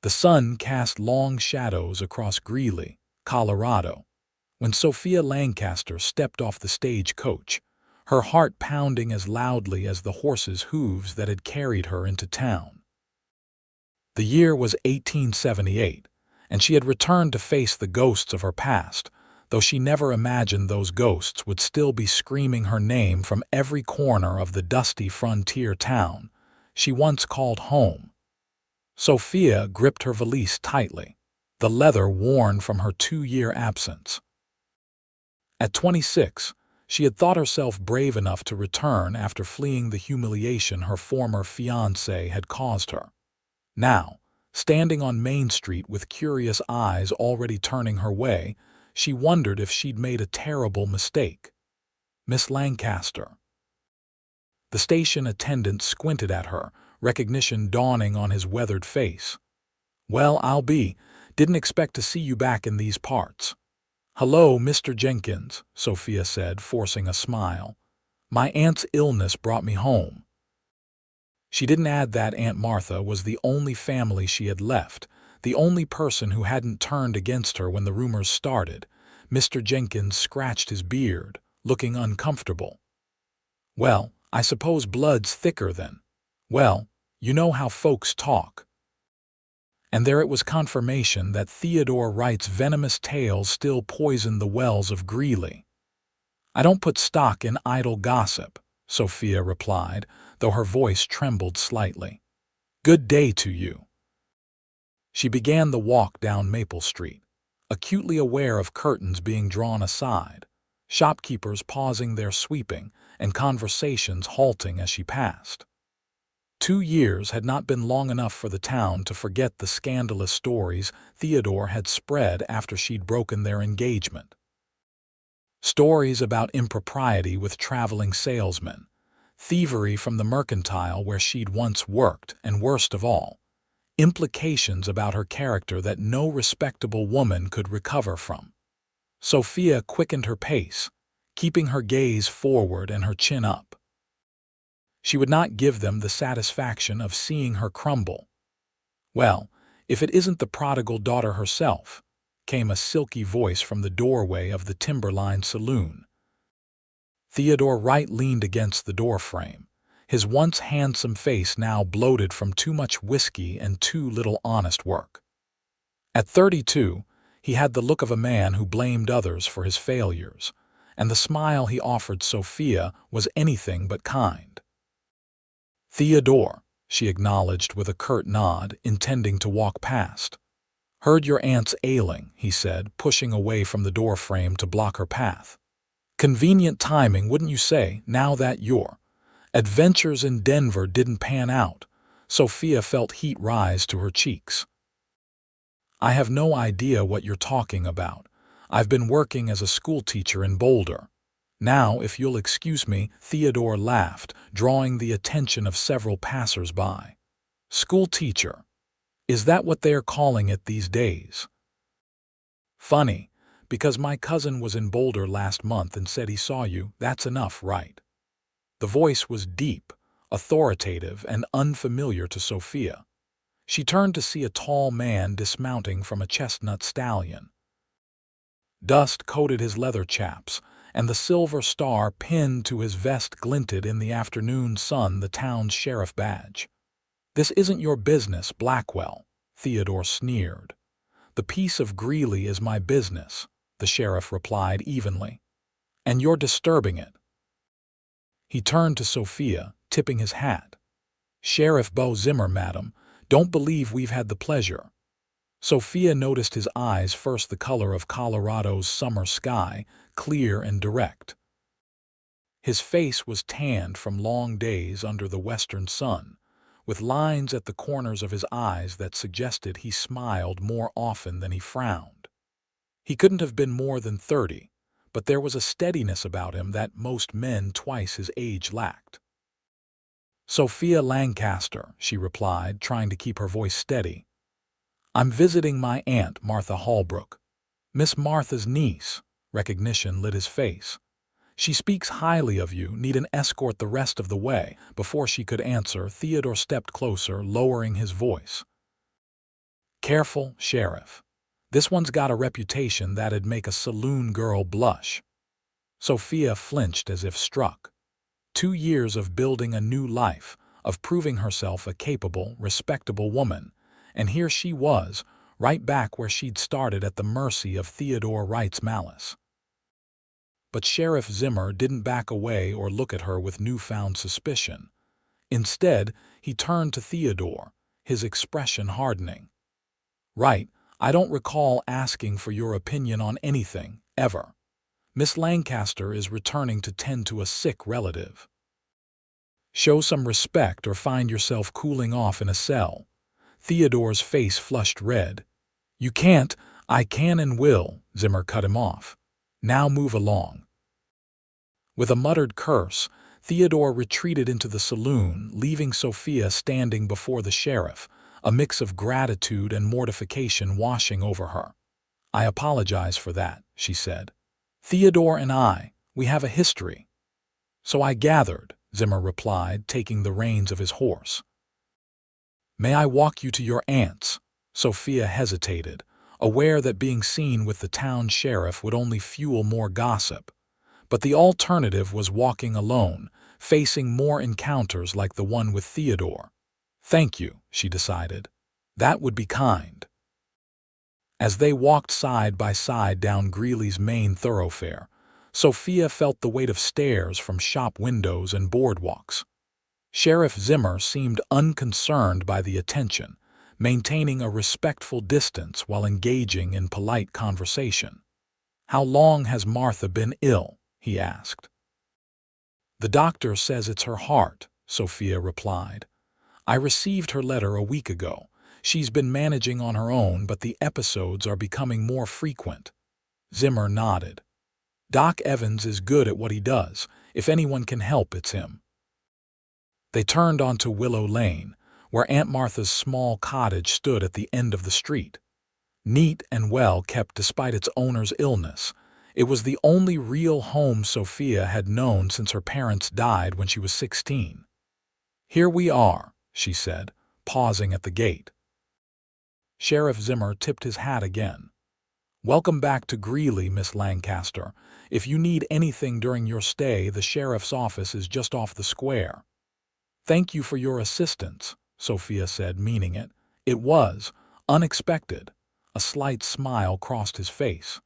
The sun cast long shadows across Greeley, Colorado, when Sophia Lancaster stepped off the stagecoach, her heart pounding as loudly as the horses' hooves that had carried her into town. The year was 1878, and she had returned to face the ghosts of her past, though she never imagined those ghosts would still be screaming her name from every corner of the dusty frontier town she once called home. Sophia gripped her valise tightly, the leather worn from her 2-year absence. At 26, she had thought herself brave enough to return after fleeing the humiliation her former fiancé had caused her. Now, standing on Main Street with curious eyes already turning her way, she wondered if she'd made a terrible mistake. "Miss Lancaster." The station attendant squinted at her, recognition dawning on his weathered face. "Well, didn't expect to see you back in these parts." "Hello, Mr. Jenkins," Sophia said, forcing a smile. "My aunt's illness brought me home." She didn't add that Aunt Martha was the only family she had left, the only person who hadn't turned against her when the rumors started. Mr. Jenkins scratched his beard, looking uncomfortable. "Well, I suppose blood's thicker then. Well, you know how folks talk." And there it was, confirmation that Theodore Wright's venomous tales still poisoned the wells of Greeley. "I don't put stock in idle gossip," Sophia replied, though her voice trembled slightly. "Good day to you." She began the walk down Maple Street, acutely aware of curtains being drawn aside, shopkeepers pausing their sweeping, and conversations halting as she passed. 2 years had not been long enough for the town to forget the scandalous stories Theodore had spread after she'd broken their engagement. Stories about impropriety with traveling salesmen, thievery from the mercantile where she'd once worked, and worst of all, implications about her character that no respectable woman could recover from. Sophia quickened her pace, keeping her gaze forward and her chin up. She would not give them the satisfaction of seeing her crumble. "Well, if it isn't the prodigal daughter herself," came a silky voice from the doorway of the Timberline saloon. Theodore Wright leaned against the doorframe, his once handsome face now bloated from too much whiskey and too little honest work. At 32, he had the look of a man who blamed others for his failures, and the smile he offered Sophia was anything but kind. "Theodore," she acknowledged with a curt nod, intending to walk past. "Heard your aunt's ailing," he said, pushing away from the doorframe to block her path. "Convenient timing, wouldn't you say, now that your adventures in Denver didn't pan out?" Sophia felt heat rise to her cheeks. "I have no idea what you're talking about. I've been working as a schoolteacher in Boulder. Now, if you'll excuse me," Theodore laughed, drawing the attention of several passers-by. "Schoolteacher? Is that what they're calling it these days? Funny, because my cousin was in Boulder last month and said he saw you. That's enough, right?" The voice was deep, authoritative, and unfamiliar to Sophia. She turned to see a tall man dismounting from a chestnut stallion. Dust coated his leather chaps, and the silver star pinned to his vest glinted in the afternoon sun, the town's sheriff badge. "This isn't your business, Blackwell," Theodore sneered. "The peace of Greeley is my business," the sheriff replied evenly. "And you're disturbing it." He turned to Sophia, tipping his hat. "Sheriff Beau Zimmer, madam. Don't believe we've had the pleasure." Sophia noticed his eyes, first the color of Colorado's summer sky, clear and direct. His face was tanned from long days under the western sun, with lines at the corners of his eyes that suggested he smiled more often than he frowned. He couldn't have been more than 30, but there was a steadiness about him that most men twice his age lacked. "Sophia Lancaster," she replied, trying to keep her voice steady. "I'm visiting my Aunt Martha Holbrook. Miss Martha's niece." Recognition lit his face. "She speaks highly of you. Need an escort the rest of the way." Before she could answer, Theodore stepped closer, lowering his voice. Careful, Sheriff. This one's got a reputation that'd make a saloon girl blush. Sophia flinched as if struck. 2 years of building a new life, of proving herself a capable, respectable woman, and here she was, right back where she'd started at the mercy of Theodore Wright's malice. But Sheriff Zimmer didn't back away or look at her with newfound suspicion. Instead, he turned to Theodore, his expression hardening. "Right, I don't recall asking for your opinion on anything, ever. Miss Lancaster is returning to tend to a sick relative. Show some respect or find yourself cooling off in a cell." Theodore's face flushed red. "You can't." "I can and will," Zimmer cut him off. "Now move along." With a muttered curse, Theodore retreated into the saloon, leaving Sophia standing before the sheriff, a mix of gratitude and mortification washing over her. "I apologize for that," she said. "Theodore and we have a history." "So I gathered," Zimmer replied, taking the reins of his horse. "May I walk you to your aunt's?" Sophia hesitated, aware that being seen with the town sheriff would only fuel more gossip. But the alternative was walking alone, facing more encounters like the one with Theodore. "Thank you," she decided. "That would be kind." As they walked side by side down Greeley's main thoroughfare, Sophia felt the weight of stares from shop windows and boardwalks. Sheriff Zimmer seemed unconcerned by the attention, maintaining a respectful distance while engaging in polite conversation. "How long has Martha been ill?" he asked. "The doctor says it's her heart," Sophia replied. "I received her letter a week ago. She's been managing on her own, but the episodes are becoming more frequent." Zimmer nodded. "Doc Evans is good at what he does. If anyone can help, it's him." They turned onto Willow Lane, where Aunt Martha's small cottage stood at the end of the street. Neat and well kept despite its owner's illness, it was the only real home Sophia had known since her parents died when she was 16. "Here we are," she said, pausing at the gate. Sheriff Zimmer tipped his hat again. "Welcome back to Greeley, Miss Lancaster. If you need anything during your stay, the sheriff's office is just off the square." "Thank you for your assistance," Sophia said, meaning it. It was unexpected. A slight smile crossed his face.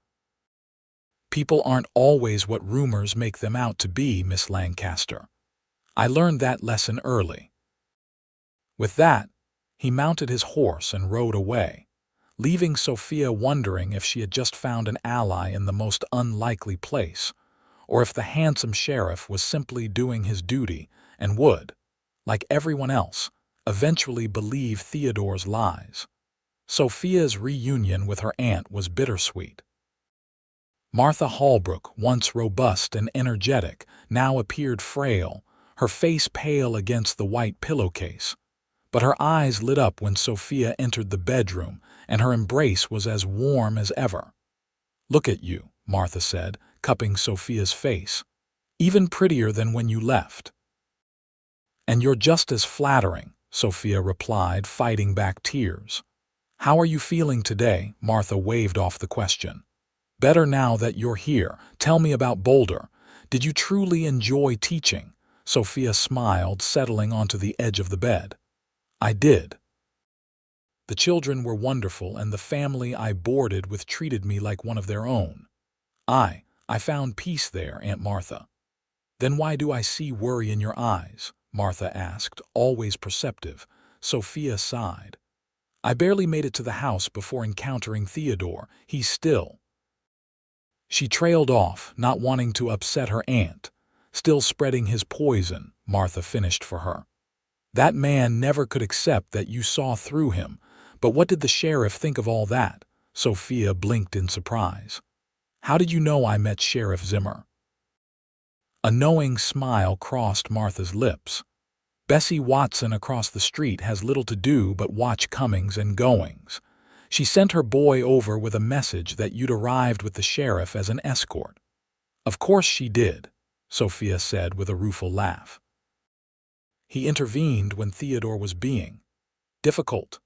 "People aren't always what rumors make them out to be, Miss Lancaster. I learned that lesson early." With that, he mounted his horse and rode away, leaving Sophia wondering if she had just found an ally in the most unlikely place, or if the handsome sheriff was simply doing his duty and would, like everyone else, eventually believe Theodore's lies. Sophia's reunion with her aunt was bittersweet. Martha Holbrook, once robust and energetic, now appeared frail, her face pale against the white pillowcase. But her eyes lit up when Sophia entered the bedroom, and her embrace was as warm as ever. "Look at you," Martha said, cupping Sophia's face. "Even prettier than when you left." "And you're just as flattering," Sophia replied, fighting back tears. "How are you feeling today?" Martha waved off the question. "Better now that you're here. Tell me about Boulder. Did you truly enjoy teaching?" Sophia smiled, settling onto the edge of the bed. "I did. The children were wonderful, and the family I boarded with treated me like one of their own. I found peace there, Aunt Martha." "Then why do I see worry in your eyes?" Martha asked, always perceptive. Sophia sighed. "I barely made it to the house before encountering Theodore. He's still—" She trailed off, not wanting to upset her aunt. "Still spreading his poison," Martha finished for her. "That man never could accept that you saw through him. But what did the sheriff think of all that?" Sophia blinked in surprise. "How did you know I met Sheriff Zimmer?" A knowing smile crossed Martha's lips. "Bessie Watson across the street has little to do but watch comings and goings. She sent her boy over with a message that you'd arrived with the sheriff as an escort." "Of course she did," Sophia said with a rueful laugh. "He intervened when Theodore was being difficult."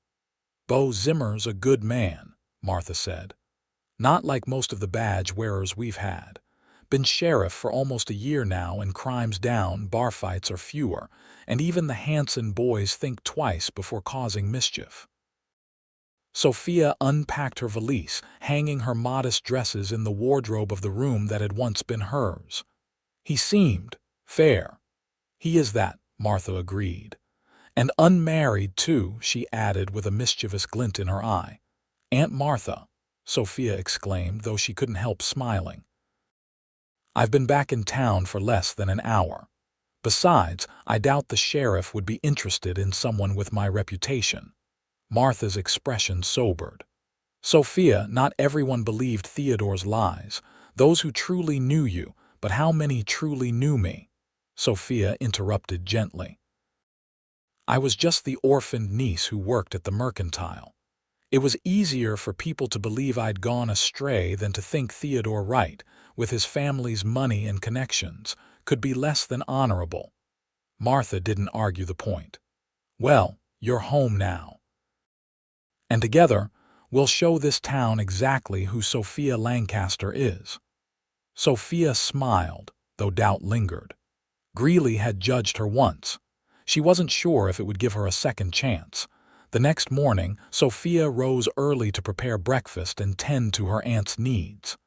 Beau Zimmer's a good man, Martha said. Not like most of the badge wearers we've had. Been sheriff for almost a year now, and crimes down, bar fights are fewer, and even the Hanson boys think twice before causing mischief. Sophia unpacked her valise, hanging her modest dresses in the wardrobe of the room that had once been hers. He seemed fair. He is that, Martha agreed. And unmarried, too, she added with a mischievous glint in her eye. Aunt Martha, Sophia exclaimed, though she couldn't help smiling. I've been back in town for less than an hour. Besides, I doubt the sheriff would be interested in someone with my reputation. Martha's expression sobered. Sophia, not everyone believed Theodore's lies. Those who truly knew you, but how many truly knew me? Sophia interrupted gently. I was just the orphaned niece who worked at the mercantile. It was easier for people to believe I'd gone astray than to think Theodore Wright, with his family's money and connections, could be less than honorable. Martha didn't argue the point. Well, you're home now. And together, we'll show this town exactly who Sophia Lancaster is. Sophia smiled, though doubt lingered. Greeley had judged her once. She wasn't sure if it would give her a second chance. The next morning, Sophia rose early to prepare breakfast and tend to her aunt's needs.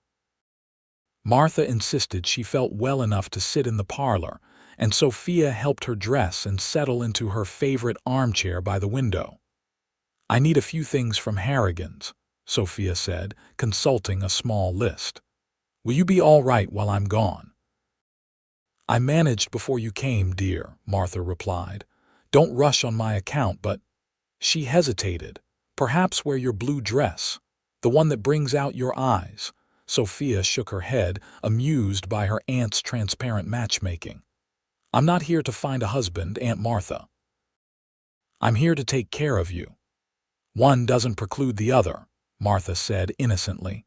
Martha insisted she felt well enough to sit in the parlor, and Sophia helped her dress and settle into her favorite armchair by the window. I need a few things from Harrigan's, Sophia said, consulting a small list. Will you be all right while I'm gone? I managed before you came, dear, Martha replied. Don't rush on my account, but… She hesitated. Perhaps wear your blue dress, the one that brings out your eyes. Sophia shook her head, amused by her aunt's transparent matchmaking. I'm not here to find a husband, Aunt Martha. I'm here to take care of you. One doesn't preclude the other, Martha said innocently.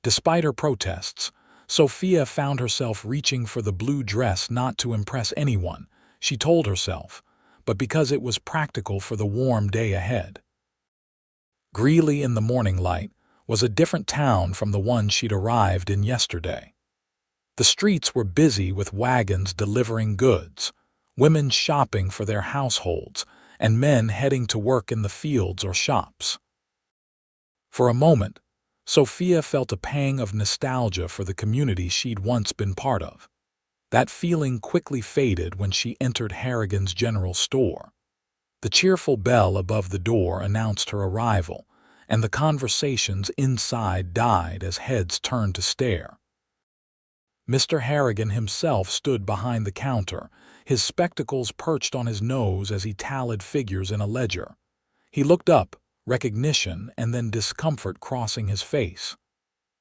Despite her protests, Sophia found herself reaching for the blue dress not to impress anyone, she told herself, but because it was practical for the warm day ahead. Greeley in the morning light was a different town from the one she'd arrived in yesterday. The streets were busy with wagons delivering goods, women shopping for their households, and men heading to work in the fields or shops. For a moment, Sophia felt a pang of nostalgia for the community she'd once been part of. That feeling quickly faded when she entered Harrigan's general store. The cheerful bell above the door announced her arrival, and the conversations inside died as heads turned to stare. Mr. Harrigan himself stood behind the counter, his spectacles perched on his nose as he tallied figures in a ledger. He looked up, recognition and then discomfort crossing his face.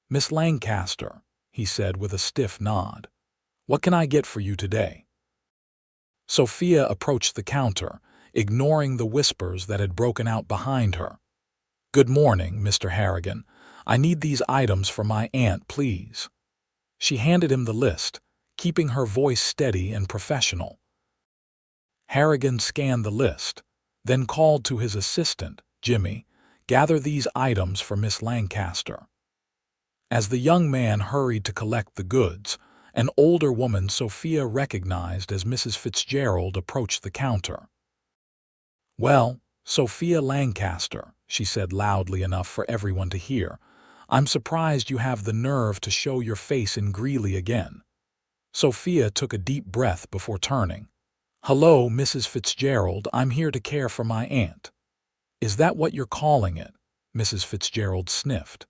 Miss Lancaster, he said with a stiff nod. What can I get for you today? Sophia approached the counter, ignoring the whispers that had broken out behind her. Good morning, Mr. Harrigan. I need these items for my aunt, please. She handed him the list, keeping her voice steady and professional. Harrigan scanned the list, then called to his assistant, Jimmy, gather these items for Miss Lancaster. As the young man hurried to collect the goods, an older woman Sophia recognized as Mrs. Fitzgerald approached the counter. Well, Sophia Lancaster, she said loudly enough for everyone to hear, I'm surprised you have the nerve to show your face in Greeley again. Sophia took a deep breath before turning. Hello, Mrs. Fitzgerald, I'm here to care for my aunt. Is that what you're calling it? Mrs. Fitzgerald sniffed.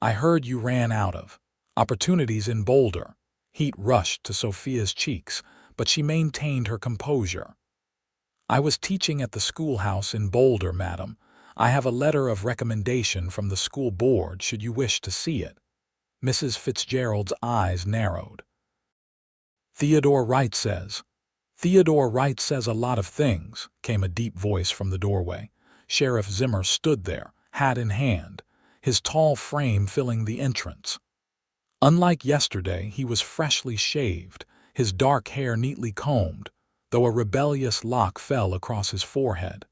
I heard you ran out of opportunities in Boulder. Heat rushed to Sophia's cheeks, but she maintained her composure. I was teaching at the schoolhouse in Boulder, madam. I have a letter of recommendation from the school board should you wish to see it. Mrs. Fitzgerald's eyes narrowed. Theodore Wright says. Theodore Wright says a lot of things, came a deep voice from the doorway. Sheriff Zimmer stood there, hat in hand, his tall frame filling the entrance. Unlike yesterday, he was freshly shaved, his dark hair neatly combed, though a rebellious lock fell across his forehead.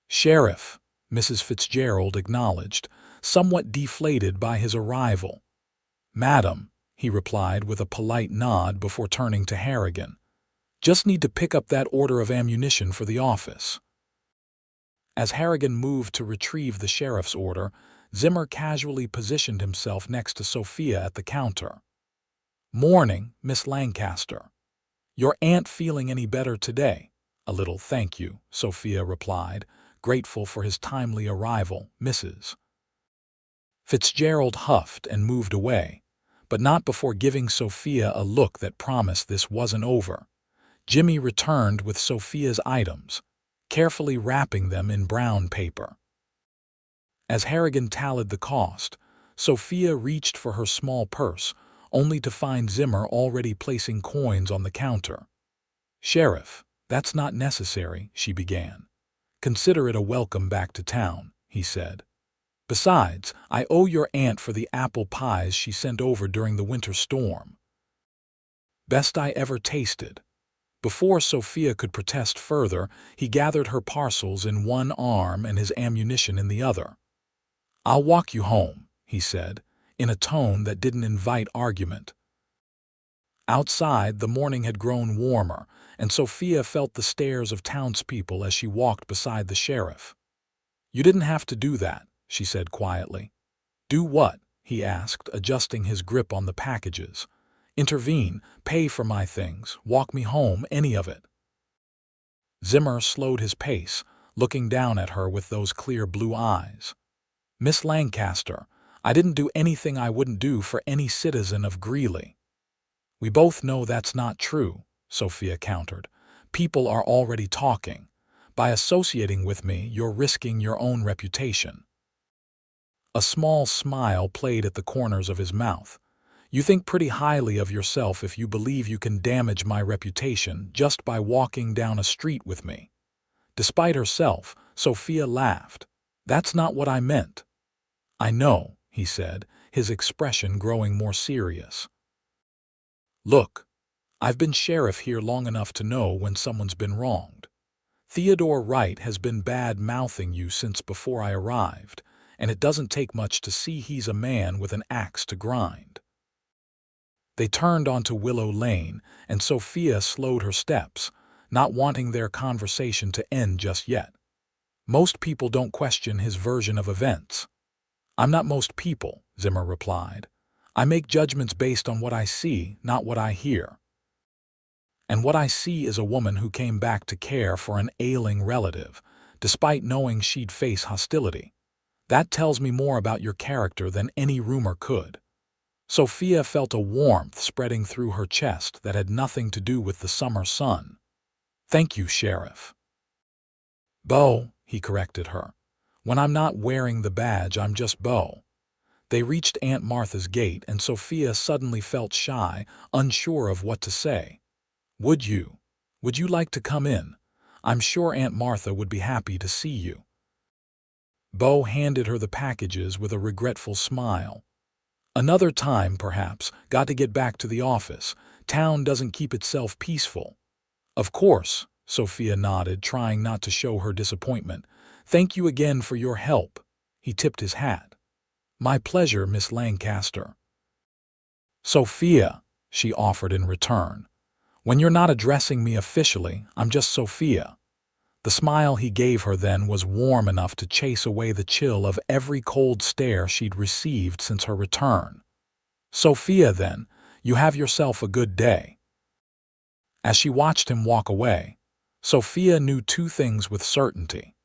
"Sheriff," Mrs. Fitzgerald acknowledged, somewhat deflated by his arrival. "Madam," he replied with a polite nod before turning to Harrigan. "Just need to pick up that order of ammunition for the office." As Harrigan moved to retrieve the sheriff's order, Zimmer casually positioned himself next to Sophia at the counter. "Morning, Miss Lancaster. Your aunt feeling any better today?" "A little, thank you," Sophia replied, grateful for his timely arrival, Mrs. Fitzgerald huffed and moved away, but not before giving Sophia a look that promised this wasn't over. Jimmy returned with Sophia's items, carefully wrapping them in brown paper. As Harrigan tallied the cost, Sophia reached for her small purse, only to find Zimmer already placing coins on the counter. "Sheriff, that's not necessary," she began. "Consider it a welcome back to town," he said. "Besides, I owe your aunt for the apple pies she sent over during the winter storm. Best I ever tasted." Before Sophia could protest further, he gathered her parcels in one arm and his ammunition in the other. "I'll walk you home," he said, in a tone that didn't invite argument. Outside, the morning had grown warmer, and Sophia felt the stares of townspeople as she walked beside the sheriff. "You didn't have to do that," she said quietly. "Do what?" he asked, adjusting his grip on the packages. "Intervene, pay for my things, walk me home, any of it." Zimmer slowed his pace, looking down at her with those clear blue eyes. "Miss Lancaster, I didn't do anything I wouldn't do for any citizen of Greeley." "We both know that's not true," Sophia countered. "People are already talking. By associating with me, you're risking your own reputation." A small smile played at the corners of his mouth. "You think pretty highly of yourself if you believe you can damage my reputation just by walking down a street with me." Despite herself, Sophia laughed. "That's not what I meant." "I know," he said, his expression growing more serious. "Look, I've been sheriff here long enough to know when someone's been wronged. Theodore Wright has been bad-mouthing you since before I arrived, and it doesn't take much to see he's a man with an axe to grind." They turned onto Willow Lane, and Sophia slowed her steps, not wanting their conversation to end just yet. "Most people don't question his version of events." "I'm not most people," Zimmer replied. "I make judgments based on what I see, not what I hear. And what I see is a woman who came back to care for an ailing relative, despite knowing she'd face hostility. That tells me more about your character than any rumor could." Sophia felt a warmth spreading through her chest that had nothing to do with the summer sun. "Thank you, Sheriff." "Beau," he corrected her. "When I'm not wearing the badge, I'm just Beau." They reached Aunt Martha's gate, and Sophia suddenly felt shy, unsure of what to say. Would you like to come in? I'm sure Aunt Martha would be happy to see you." Beau handed her the packages with a regretful smile. "Another time, perhaps. Got to get back to the office. Town doesn't keep itself peaceful." "Of course," Sophia nodded, trying not to show her disappointment. "Thank you again for your help." He tipped his hat. "My pleasure, Miss Lancaster." "Sophia," she offered in return. "When you're not addressing me officially, I'm just Sophia." The smile he gave her then was warm enough to chase away the chill of every cold stare she'd received since her return. "Sophia, then, you have yourself a good day." As she watched him walk away, Sophia knew two things with certainty.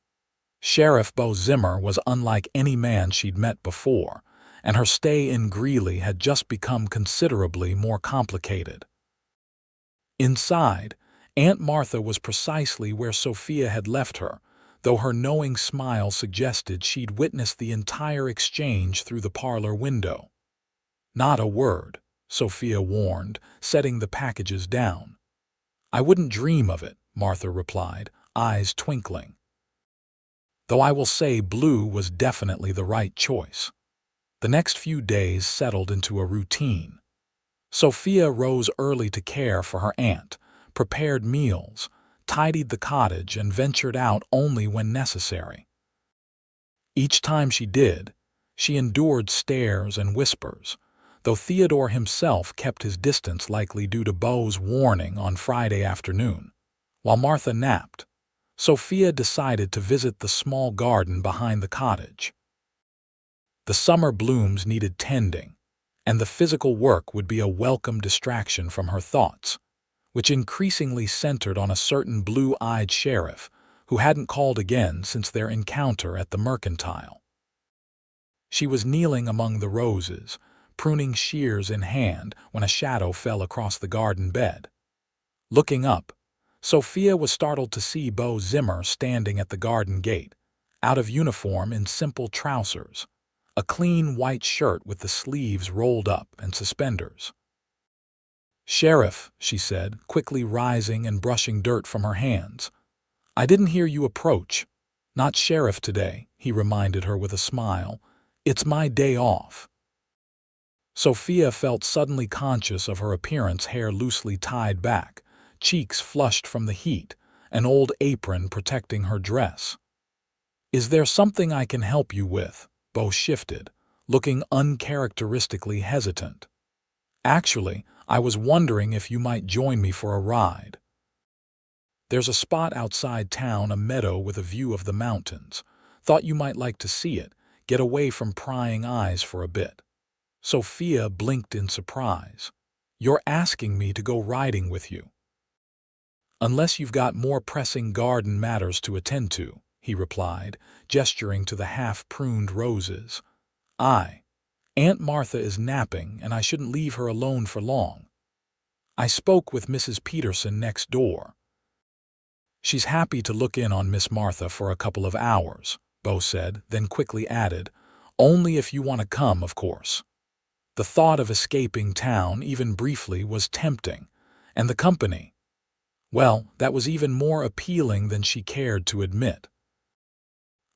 Sheriff Beau Zimmer was unlike any man she'd met before, and her stay in Greeley had just become considerably more complicated. Inside, Aunt Martha was precisely where Sophia had left her, though her knowing smile suggested she'd witnessed the entire exchange through the parlor window. "Not a word," Sophia warned, setting the packages down. "I wouldn't dream of it," Martha replied, eyes twinkling. "Though I will say blue was definitely the right choice." The next few days settled into a routine. Sophia rose early to care for her aunt, prepared meals, tidied the cottage, and ventured out only when necessary. Each time she did, she endured stares and whispers, though Theodore himself kept his distance, likely due to Beau's warning on Friday afternoon. While Martha napped, Sophia decided to visit the small garden behind the cottage. The summer blooms needed tending, and the physical work would be a welcome distraction from her thoughts, which increasingly centered on a certain blue-eyed sheriff who hadn't called again since their encounter at the mercantile. She was kneeling among the roses, pruning shears in hand, when a shadow fell across the garden bed. Looking up, Sophia was startled to see Beau Zimmer standing at the garden gate, out of uniform in simple trousers, a clean white shirt with the sleeves rolled up, and suspenders. "Sheriff," she said, quickly rising and brushing dirt from her hands. "I didn't hear you approach." "Not sheriff today," he reminded her with a smile. "It's my day off." Sophia felt suddenly conscious of her appearance, hair loosely tied back, cheeks flushed from the heat, an old apron protecting her dress. "Is there something I can help you with?" Beau shifted, looking uncharacteristically hesitant. "Actually, I was wondering if you might join me for a ride. There's a spot outside town, a meadow with a view of the mountains. Thought you might like to see it, get away from prying eyes for a bit." Sophia blinked in surprise. "You're asking me to go riding with you?" "Unless you've got more pressing garden matters to attend to," he replied, gesturing to the half-pruned roses. Aunt Martha is napping, and I shouldn't leave her alone for long. I spoke with Mrs. Peterson next door. She's happy to look in on Miss Martha for a couple of hours," Beau said, then quickly added, "only if you want to come, of course." The thought of escaping town, even briefly, was tempting, and the company, well, that was even more appealing than she cared to admit.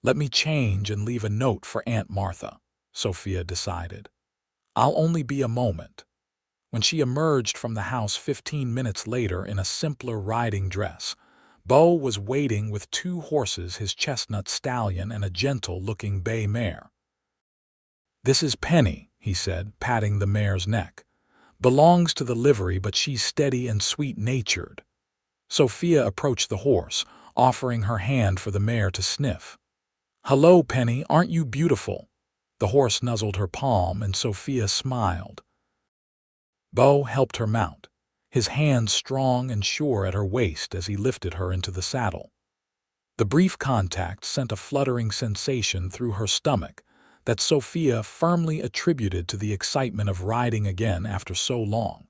"Let me change and leave a note for Aunt Martha," Sophia decided. "I'll only be a moment." When she emerged from the house 15 minutes later in a simpler riding dress, Beau was waiting with 2 horses, his chestnut stallion and a gentle-looking bay mare. "This is Penny," he said, patting the mare's neck. "Belongs to the livery, but she's steady and sweet-natured." Sophia approached the horse, offering her hand for the mare to sniff. "Hello, Penny, aren't you beautiful?" The horse nuzzled her palm, and Sophia smiled. Beau helped her mount, his hands strong and sure at her waist as he lifted her into the saddle. The brief contact sent a fluttering sensation through her stomach that Sophia firmly attributed to the excitement of riding again after so long.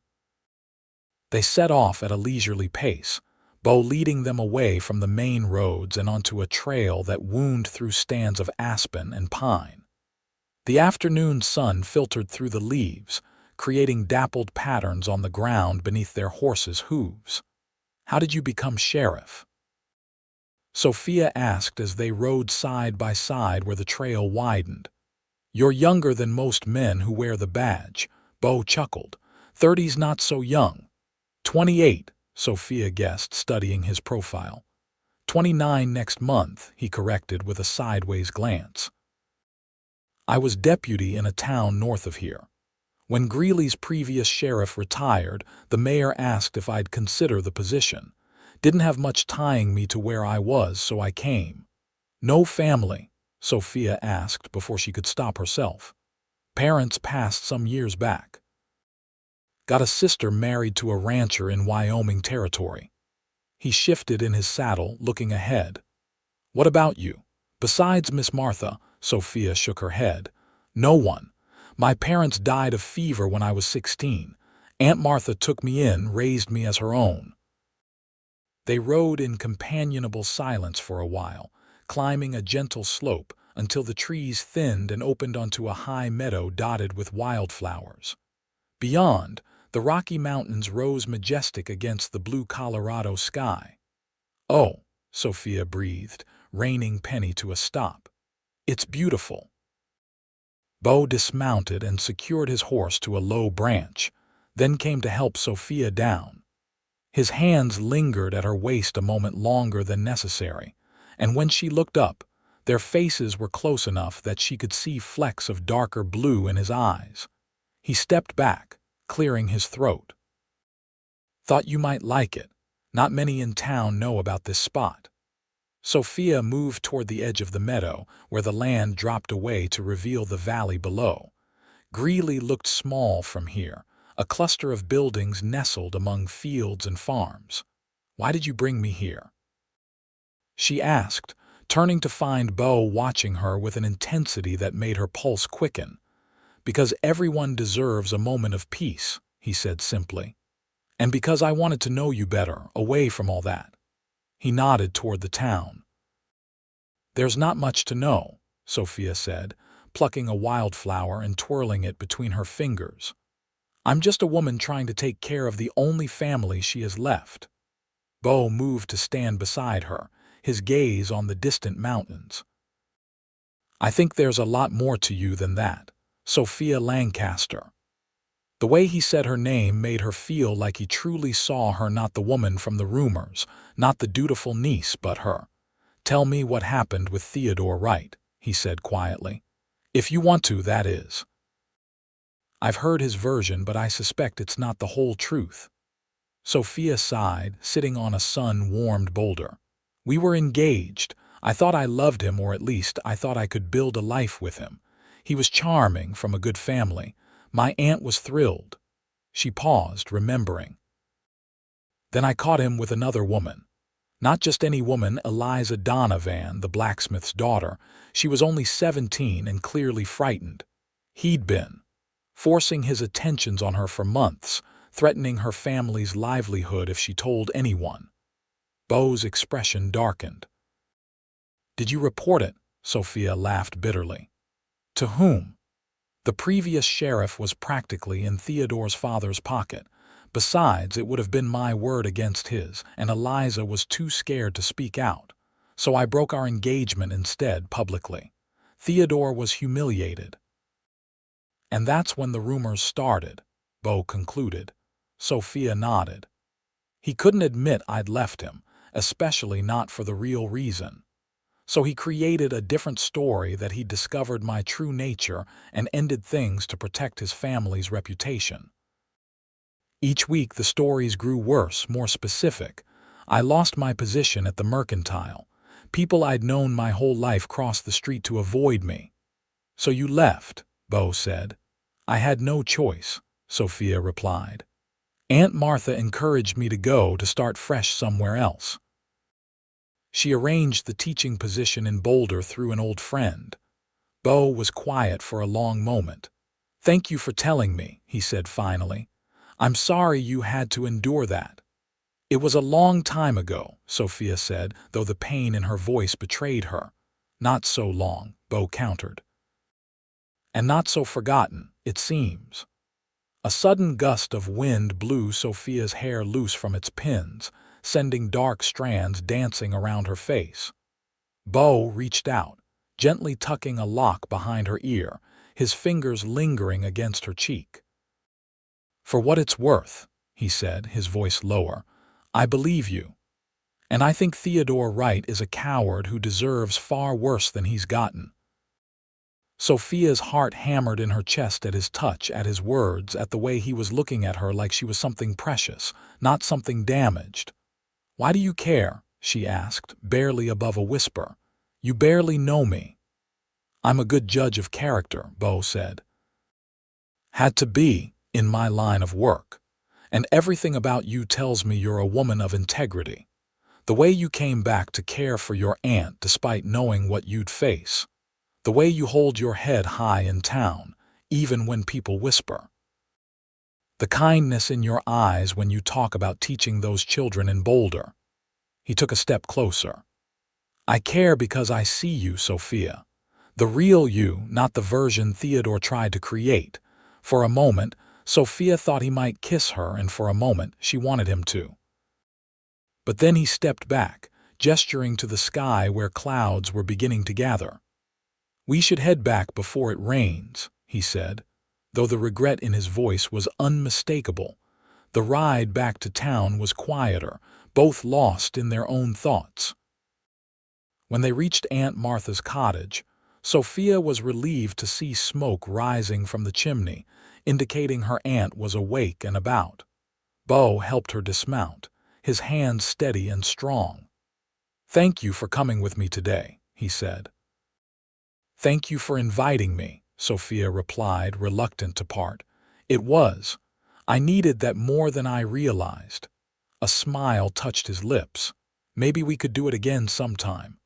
They set off at a leisurely pace, Beau leading them away from the main roads and onto a trail that wound through stands of aspen and pine. The afternoon sun filtered through the leaves, creating dappled patterns on the ground beneath their horses' hooves. "How did you become sheriff?" Sophia asked as they rode side by side where the trail widened. "You're younger than most men who wear the badge," Beau chuckled. "30's not so young." 28, Sophia guessed, studying his profile. 29 next month, he corrected with a sideways glance. "I was deputy in a town north of here. When Greeley's previous sheriff retired, the mayor asked if I'd consider the position. Didn't have much tying me to where I was, so I came." "No family?" Sophia asked before she could stop herself. "Parents passed some years back. Got a sister married to a rancher in Wyoming Territory." He shifted in his saddle, looking ahead. "What about you?" "Besides Miss Martha," Sophia shook her head. "No one. My parents died of fever when I was 16. Aunt Martha took me in, raised me as her own." They rode in companionable silence for a while, climbing a gentle slope until the trees thinned and opened onto a high meadow dotted with wildflowers. Beyond, the Rocky Mountains rose majestic against the blue Colorado sky. "Oh," Sophia breathed, reining Penny to a stop. "It's beautiful." Beau dismounted and secured his horse to a low branch, then came to help Sophia down. His hands lingered at her waist a moment longer than necessary, and when she looked up, their faces were close enough that she could see flecks of darker blue in his eyes. He stepped back, clearing his throat. "Thought you might like it. Not many in town know about this spot." Sophia moved toward the edge of the meadow, where the land dropped away to reveal the valley below. Greeley looked small from here, a cluster of buildings nestled among fields and farms. "Why did you bring me here?" she asked, turning to find Beau watching her with an intensity that made her pulse quicken. "Because everyone deserves a moment of peace," he said simply. "And because I wanted to know you better, away from all that." He nodded toward the town. "There's not much to know," Sophia said, plucking a wildflower and twirling it between her fingers. "I'm just a woman trying to take care of the only family she has left." Beau moved to stand beside her, his gaze on the distant mountains. "I think there's a lot more to you than that, Sophia Lancaster." The way he said her name made her feel like he truly saw her, not the woman from the rumors, not the dutiful niece, but her. "Tell me what happened with Theodore Wright," he said quietly. "If you want to, that is." "I've heard his version, but I suspect it's not the whole truth." Sophia sighed, sitting on a sun-warmed boulder. "We were engaged. I thought I loved him, or at least I thought I could build a life with him. He was charming, from a good family. My aunt was thrilled." She paused, remembering. "Then I caught him with another woman. Not just any woman, Eliza Donovan, the blacksmith's daughter. She was only 17 and clearly frightened. He'd been forcing his attentions on her for months, threatening her family's livelihood if she told anyone." Beau's expression darkened. "Did you report it?" Sophia laughed bitterly. "To whom?" "The previous sheriff was practically in Theodore's father's pocket. Besides, it would have been my word against his, and Eliza was too scared to speak out. So I broke our engagement instead, publicly. Theodore was humiliated." "And that's when the rumors started," Beau concluded. Sophia nodded. "He couldn't admit I'd left him, especially not for the real reason. So he created a different story that he'd discovered my true nature and ended things to protect his family's reputation. Each week the stories grew worse, more specific. I lost my position at the Mercantile. People I'd known my whole life crossed the street to avoid me." "So you left," Beau said. "I had no choice," Sophia replied. "Aunt Martha encouraged me to go, to start fresh somewhere else." She arranged the teaching position in Boulder through an old friend. Beau was quiet for a long moment. "Thank you for telling me," he said finally. "I'm sorry you had to endure that." "It was a long time ago," Sophia said, though the pain in her voice betrayed her. "Not so long," Beau countered. "And not so forgotten, it seems." A sudden gust of wind blew Sophia's hair loose from its pins, sending dark strands dancing around her face. Beau reached out, gently tucking a lock behind her ear, his fingers lingering against her cheek. "For what it's worth," he said, his voice lower, "I believe you. And I think Theodore Wright is a coward who deserves far worse than he's gotten." Sophia's heart hammered in her chest at his touch, at his words, at the way he was looking at her like she was something precious, not something damaged. "Why do you care?" she asked, barely above a whisper. "You barely know me." "I'm a good judge of character," Beau said. "Had to be, in my line of work. And everything about you tells me you're a woman of integrity. The way you came back to care for your aunt despite knowing what you'd face. The way you hold your head high in town, even when people whisper. The kindness in your eyes when you talk about teaching those children in Boulder." He took a step closer. "I care because I see you, Sophia. The real you, not the version Theodore tried to create." For a moment, Sophia thought he might kiss her, and for a moment she wanted him to. But then he stepped back, gesturing to the sky where clouds were beginning to gather. "We should head back before it rains," he said, though the regret in his voice was unmistakable. The ride back to town was quieter, both lost in their own thoughts. When they reached Aunt Martha's cottage, Sophia was relieved to see smoke rising from the chimney, indicating her aunt was awake and about. Beau helped her dismount, his hands steady and strong. "Thank you for coming with me today," he said. "Thank you for inviting me," Sophia replied, reluctant to part. I needed that more than I realized." A smile touched his lips. "Maybe we could do it again sometime."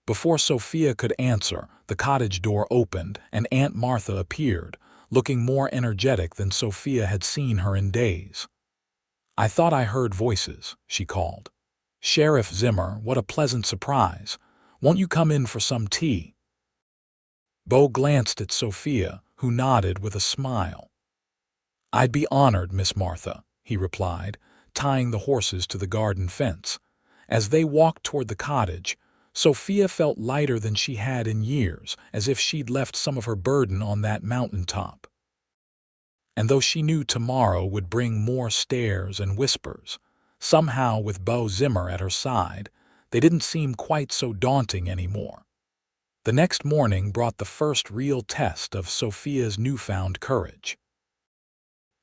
Before Sophia could answer, the cottage door opened and Aunt Martha appeared, looking more energetic than Sophia had seen her in days. "I thought I heard voices," she called. "Sheriff Zimmer, what a pleasant surprise. Won't you come in for some tea?" Beau glanced at Sophia, who nodded with a smile. "I'd be honored, Miss Martha," he replied, tying the horses to the garden fence. As they walked toward the cottage, Sophia felt lighter than she had in years, as if she'd left some of her burden on that mountaintop. And though she knew tomorrow would bring more stares and whispers, somehow with Beau Zimmer at her side, they didn't seem quite so daunting anymore. The next morning brought the first real test of Sophia's newfound courage.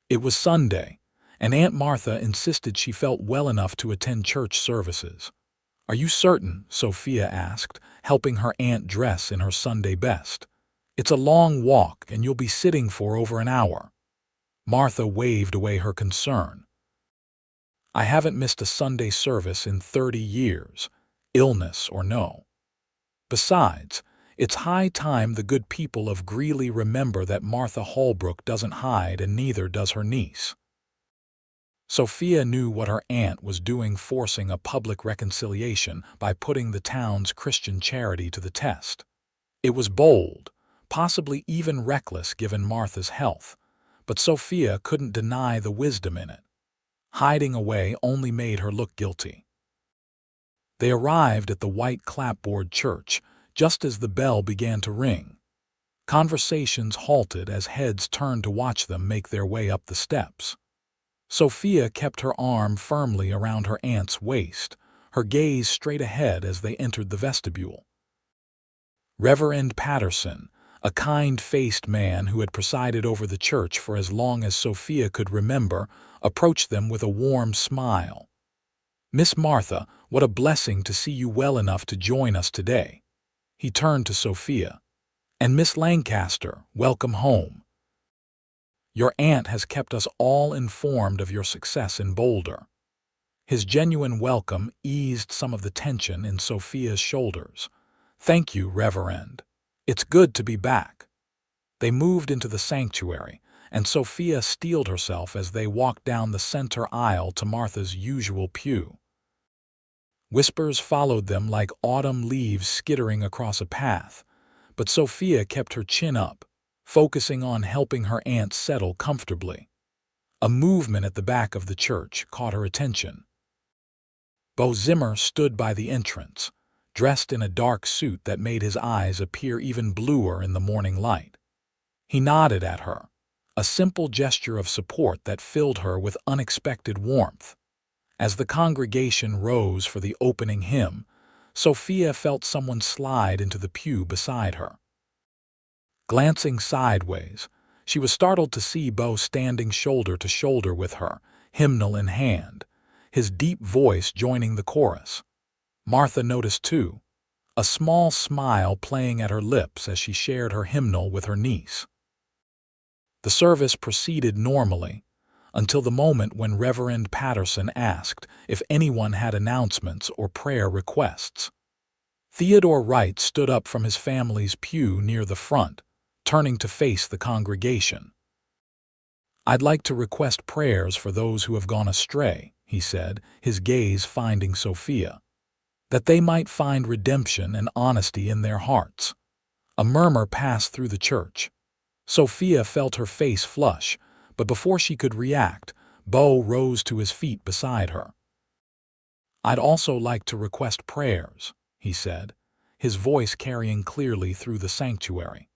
It was Sunday, and Aunt Martha insisted she felt well enough to attend church services. "Are you certain?" Sophia asked, helping her aunt dress in her Sunday best. "It's a long walk, and you'll be sitting for over an hour." Martha waved away her concern. "I haven't missed a Sunday service in 30 years, illness or no. Besides, it's high time the good people of Greeley remember that Martha Holbrook doesn't hide and neither does her niece." Sophia knew what her aunt was doing, forcing a public reconciliation by putting the town's Christian charity to the test. It was bold, possibly even reckless given Martha's health, but Sophia couldn't deny the wisdom in it. Hiding away only made her look guilty. They arrived at the white clapboard church just as the bell began to ring. Conversations halted as heads turned to watch them make their way up the steps. Sophia kept her arm firmly around her aunt's waist, her gaze straight ahead as they entered the vestibule. Reverend Patterson, a kind-faced man who had presided over the church for as long as Sophia could remember, approached them with a warm smile. "Miss Martha, what a blessing to see you well enough to join us today." He turned to Sophia. "And Miss Lancaster, welcome home. Your aunt has kept us all informed of your success in Boulder." His genuine welcome eased some of the tension in Sophia's shoulders. "Thank you, Reverend. It's good to be back." They moved into the sanctuary, and Sophia steeled herself as they walked down the center aisle to Martha's usual pew. Whispers followed them like autumn leaves skittering across a path, but Sophia kept her chin up, focusing on helping her aunt settle comfortably. A movement at the back of the church caught her attention. Beau Zimmer stood by the entrance, dressed in a dark suit that made his eyes appear even bluer in the morning light. He nodded at her, a simple gesture of support that filled her with unexpected warmth. As the congregation rose for the opening hymn, Sophia felt someone slide into the pew beside her. Glancing sideways, she was startled to see Beau standing shoulder to shoulder with her, hymnal in hand, his deep voice joining the chorus. Martha noticed too, a small smile playing at her lips as she shared her hymnal with her niece. The service proceeded normally, until the moment when Reverend Patterson asked if anyone had announcements or prayer requests. Theodore Wright stood up from his family's pew near the front, turning to face the congregation. "I'd like to request prayers for those who have gone astray," he said, his gaze finding Sophia, "that they might find redemption and honesty in their hearts." A murmur passed through the church. Sophia felt her face flush, but before she could react, Beau rose to his feet beside her. "I'd also like to request prayers," he said, his voice carrying clearly through the sanctuary.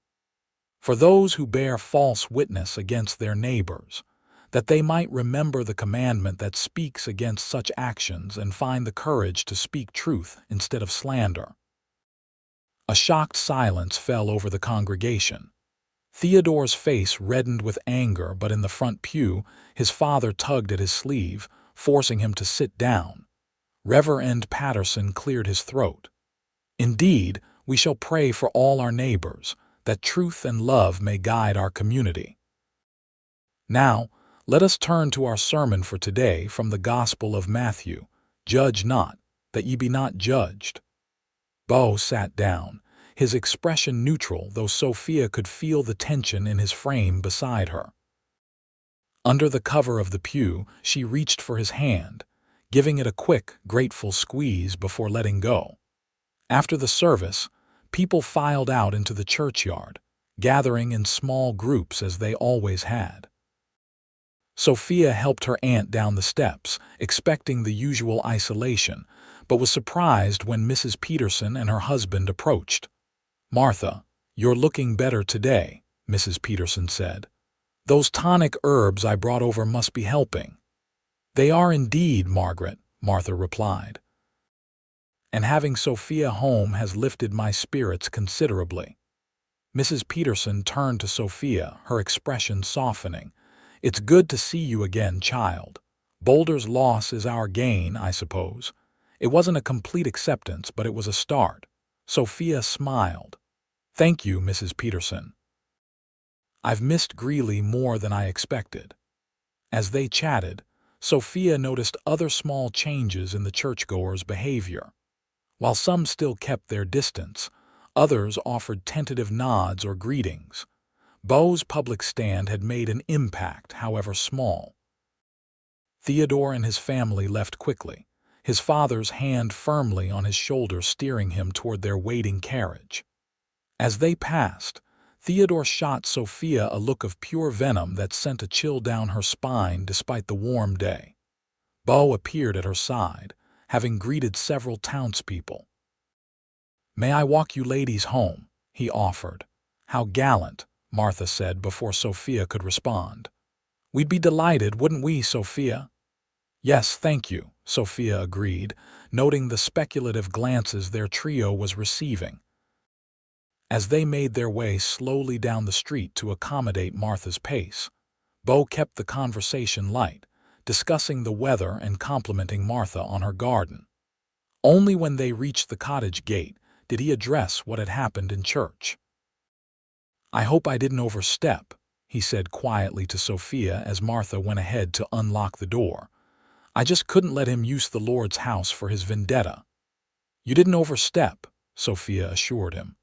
"For those who bear false witness against their neighbors, that they might remember the commandment that speaks against such actions and find the courage to speak truth instead of slander. A shocked silence fell over the congregation. Theodore's face reddened with anger, but in the front pew, his father tugged at his sleeve, forcing him to sit down. Reverend Patterson cleared his throat. Indeed, we shall pray for all our neighbors, that truth and love may guide our community. Now, let us turn to our sermon for today from the Gospel of Matthew. Judge not, that ye be not judged. Beau sat down, his expression neutral, though Sophia could feel the tension in his frame beside her. Under the cover of the pew, she reached for his hand, giving it a quick, grateful squeeze before letting go. After the service, people filed out into the churchyard, gathering in small groups as they always had. Sophia helped her aunt down the steps, expecting the usual isolation, but was surprised when Mrs. Peterson and her husband approached. "Martha, you're looking better today," Mrs. Peterson said. "Those tonic herbs I brought over must be helping." "They are indeed, Margaret," Martha replied. "And having Sophia home has lifted my spirits considerably." Mrs. Peterson turned to Sophia, her expression softening. "It's good to see you again, child. Boulder's loss is our gain, I suppose." It wasn't a complete acceptance, but it was a start. Sophia smiled. "Thank you, Mrs. Peterson. I've missed Greeley more than I expected." As they chatted, Sophia noticed other small changes in the churchgoers' behavior. While some still kept their distance, others offered tentative nods or greetings. Beau's public stand had made an impact, however small. Theodore and his family left quickly, his father's hand firmly on his shoulder steering him toward their waiting carriage. As they passed, Theodore shot Sophia a look of pure venom that sent a chill down her spine despite the warm day. Beau appeared at her side, having greeted several townspeople. "May I walk you ladies home?" he offered. "How gallant," Martha said before Sophia could respond. "We'd be delighted, wouldn't we, Sophia?" "Yes, thank you," Sophia agreed, noting the speculative glances their trio was receiving. As they made their way slowly down the street to accommodate Martha's pace, Beau kept the conversation light, discussing the weather and complimenting Martha on her garden. Only when they reached the cottage gate did he address what had happened in church. "I hope I didn't overstep," he said quietly to Sophia as Martha went ahead to unlock the door. "I just couldn't let him use the Lord's house for his vendetta." "You didn't overstep," Sophia assured him,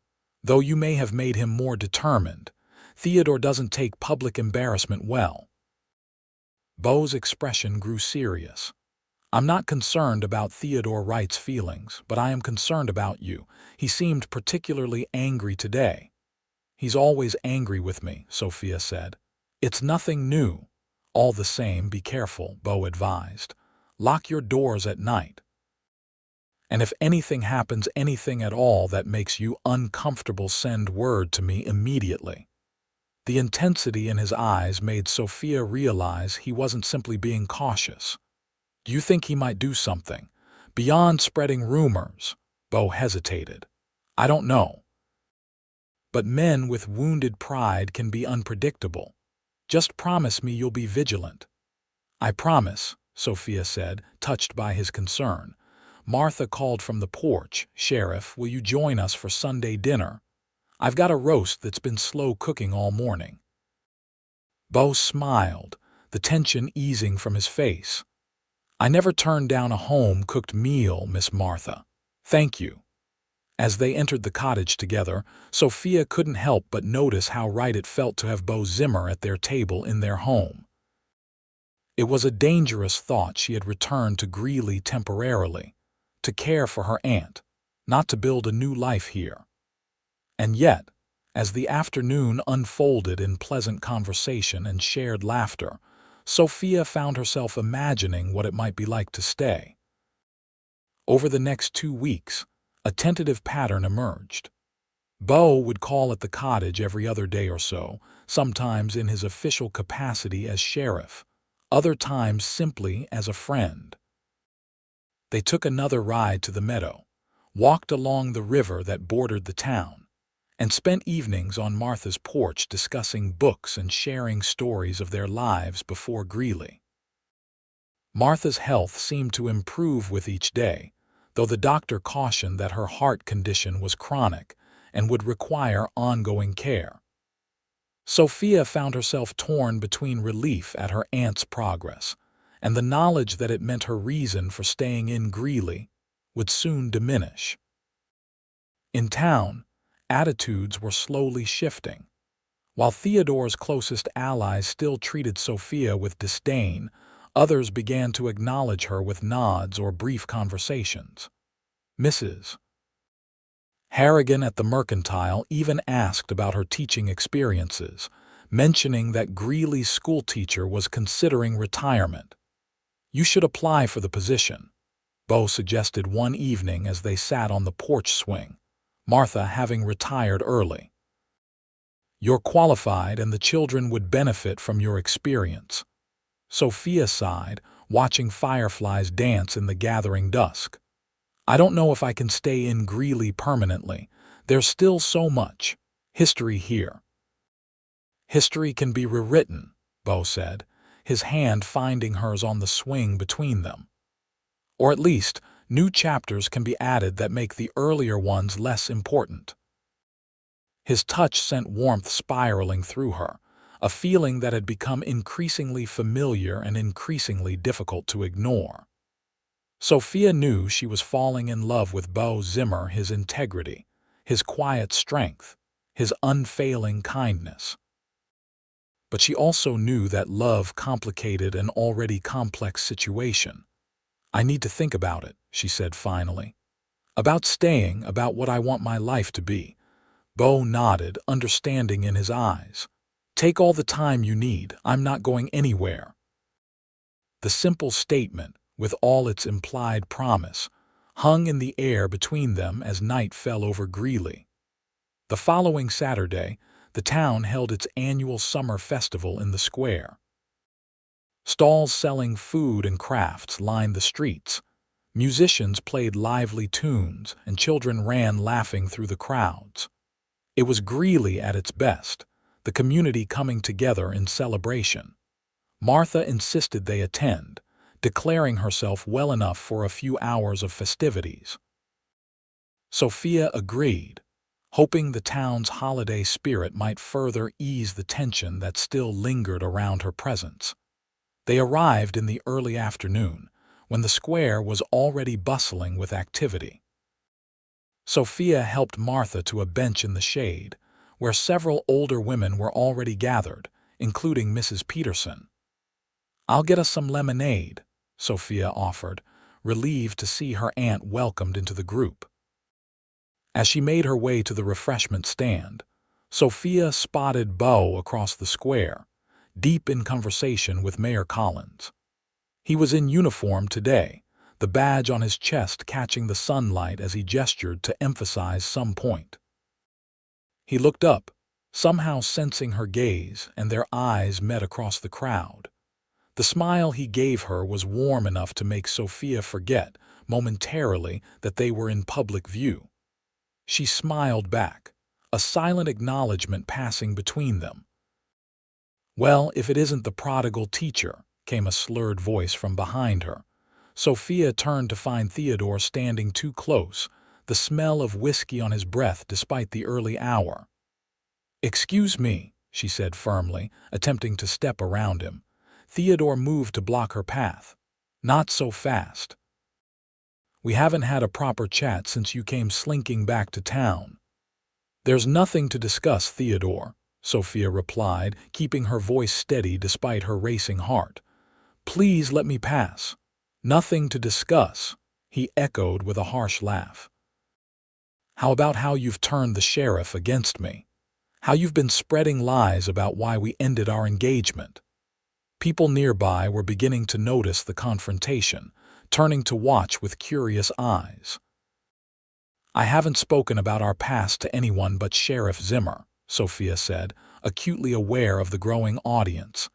"though you may have made him more determined. Theodore doesn't take public embarrassment well." Beau's expression grew serious. "I'm not concerned about Theodore Wright's feelings, but I am concerned about you. He seemed particularly angry today." "He's always angry with me," Sophia said. "It's nothing new." "All the same, be careful," Beau advised. "Lock your doors at night. And if anything happens, anything at all that makes you uncomfortable, send word to me immediately." The intensity in his eyes made Sophia realize he wasn't simply being cautious. "Do you think he might do something beyond spreading rumors?" Beau hesitated. "I don't know. But men with wounded pride can be unpredictable. Just promise me you'll be vigilant." "I promise," Sophia said, touched by his concern. Martha called from the porch, "Sheriff, will you join us for Sunday dinner? I've got a roast that's been slow cooking all morning." Beau smiled, the tension easing from his face. "I never turn down a home-cooked meal, Miss Martha. Thank you." As they entered the cottage together, Sophia couldn't help but notice how right it felt to have Beau Zimmer at their table in their home. It was a dangerous thought she had returned to Greeley temporarily, to care for her aunt, not to build a new life here. And yet, as the afternoon unfolded in pleasant conversation and shared laughter, Sophia found herself imagining what it might be like to stay. Over the next 2 weeks, a tentative pattern emerged. Beau would call at the cottage every other day or so, sometimes in his official capacity as sheriff, other times simply as a friend. They took another ride to the meadow, walked along the river that bordered the town, and spent evenings on Martha's porch discussing books and sharing stories of their lives before Greeley. Martha's health seemed to improve with each day, though the doctor cautioned that her heart condition was chronic and would require ongoing care. Sophia found herself torn between relief at her aunt's progress and the knowledge that it meant her reason for staying in Greeley would soon diminish. In town, attitudes were slowly shifting. While Theodore's closest allies still treated Sophia with disdain, others began to acknowledge her with nods or brief conversations. Mrs. Harrigan at the Mercantile even asked about her teaching experiences, mentioning that Greeley's schoolteacher was considering retirement. "You should apply for the position," Beau suggested one evening as they sat on the porch swing, Martha having retired early. "You're qualified and the children would benefit from your experience." Sophia sighed, watching fireflies dance in the gathering dusk. "I don't know if I can stay in Greeley permanently. There's still so much history here." "History can be rewritten," Beau said, his hand finding hers on the swing between them. "Or at least, new chapters can be added that make the earlier ones less important." His touch sent warmth spiraling through her, a feeling that had become increasingly familiar and increasingly difficult to ignore. Sophia knew she was falling in love with Beau Zimmer, his integrity, his quiet strength, his unfailing kindness. But she also knew that love complicated an already complex situation. "I need to think about it," she said finally. "About staying, about what I want my life to be." Beau nodded, understanding in his eyes. "Take all the time you need. I'm not going anywhere." The simple statement, with all its implied promise, hung in the air between them as night fell over Greeley. The following Saturday, the town held its annual summer festival in the square. Stalls selling food and crafts lined the streets. Musicians played lively tunes, and children ran laughing through the crowds. It was Greeley at its best, the community coming together in celebration. Martha insisted they attend, declaring herself well enough for a few hours of festivities. Sophia agreed, hoping the town's holiday spirit might further ease the tension that still lingered around her presence. They arrived in the early afternoon, when the square was already bustling with activity. Sophia helped Martha to a bench in the shade, where several older women were already gathered, including Mrs. Peterson. "I'll get us some lemonade," Sophia offered, relieved to see her aunt welcomed into the group. As she made her way to the refreshment stand, Sophia spotted Beau across the square, deep in conversation with Mayor Collins. He was in uniform today, the badge on his chest catching the sunlight as he gestured to emphasize some point. He looked up, somehow sensing her gaze, and their eyes met across the crowd. The smile he gave her was warm enough to make Sophia forget, momentarily, that they were in public view. She smiled back, a silent acknowledgement passing between them. "Well, if it isn't the prodigal teacher," came a slurred voice from behind her. Sophia turned to find Theodore standing too close, the smell of whiskey on his breath despite the early hour. "Excuse me," she said firmly, attempting to step around him. Theodore moved to block her path. "Not so fast. We haven't had a proper chat since you came slinking back to town." "There's nothing to discuss, Theodore," Sophia replied, keeping her voice steady despite her racing heart. "Please let me pass." "Nothing to discuss," he echoed with a harsh laugh. "How about how you've turned the sheriff against me? How you've been spreading lies about why we ended our engagement?" People nearby were beginning to notice the confrontation, turning to watch with curious eyes. "I haven't spoken about our past to anyone but Sheriff Zimmer," Sophia said, acutely aware of the growing audience.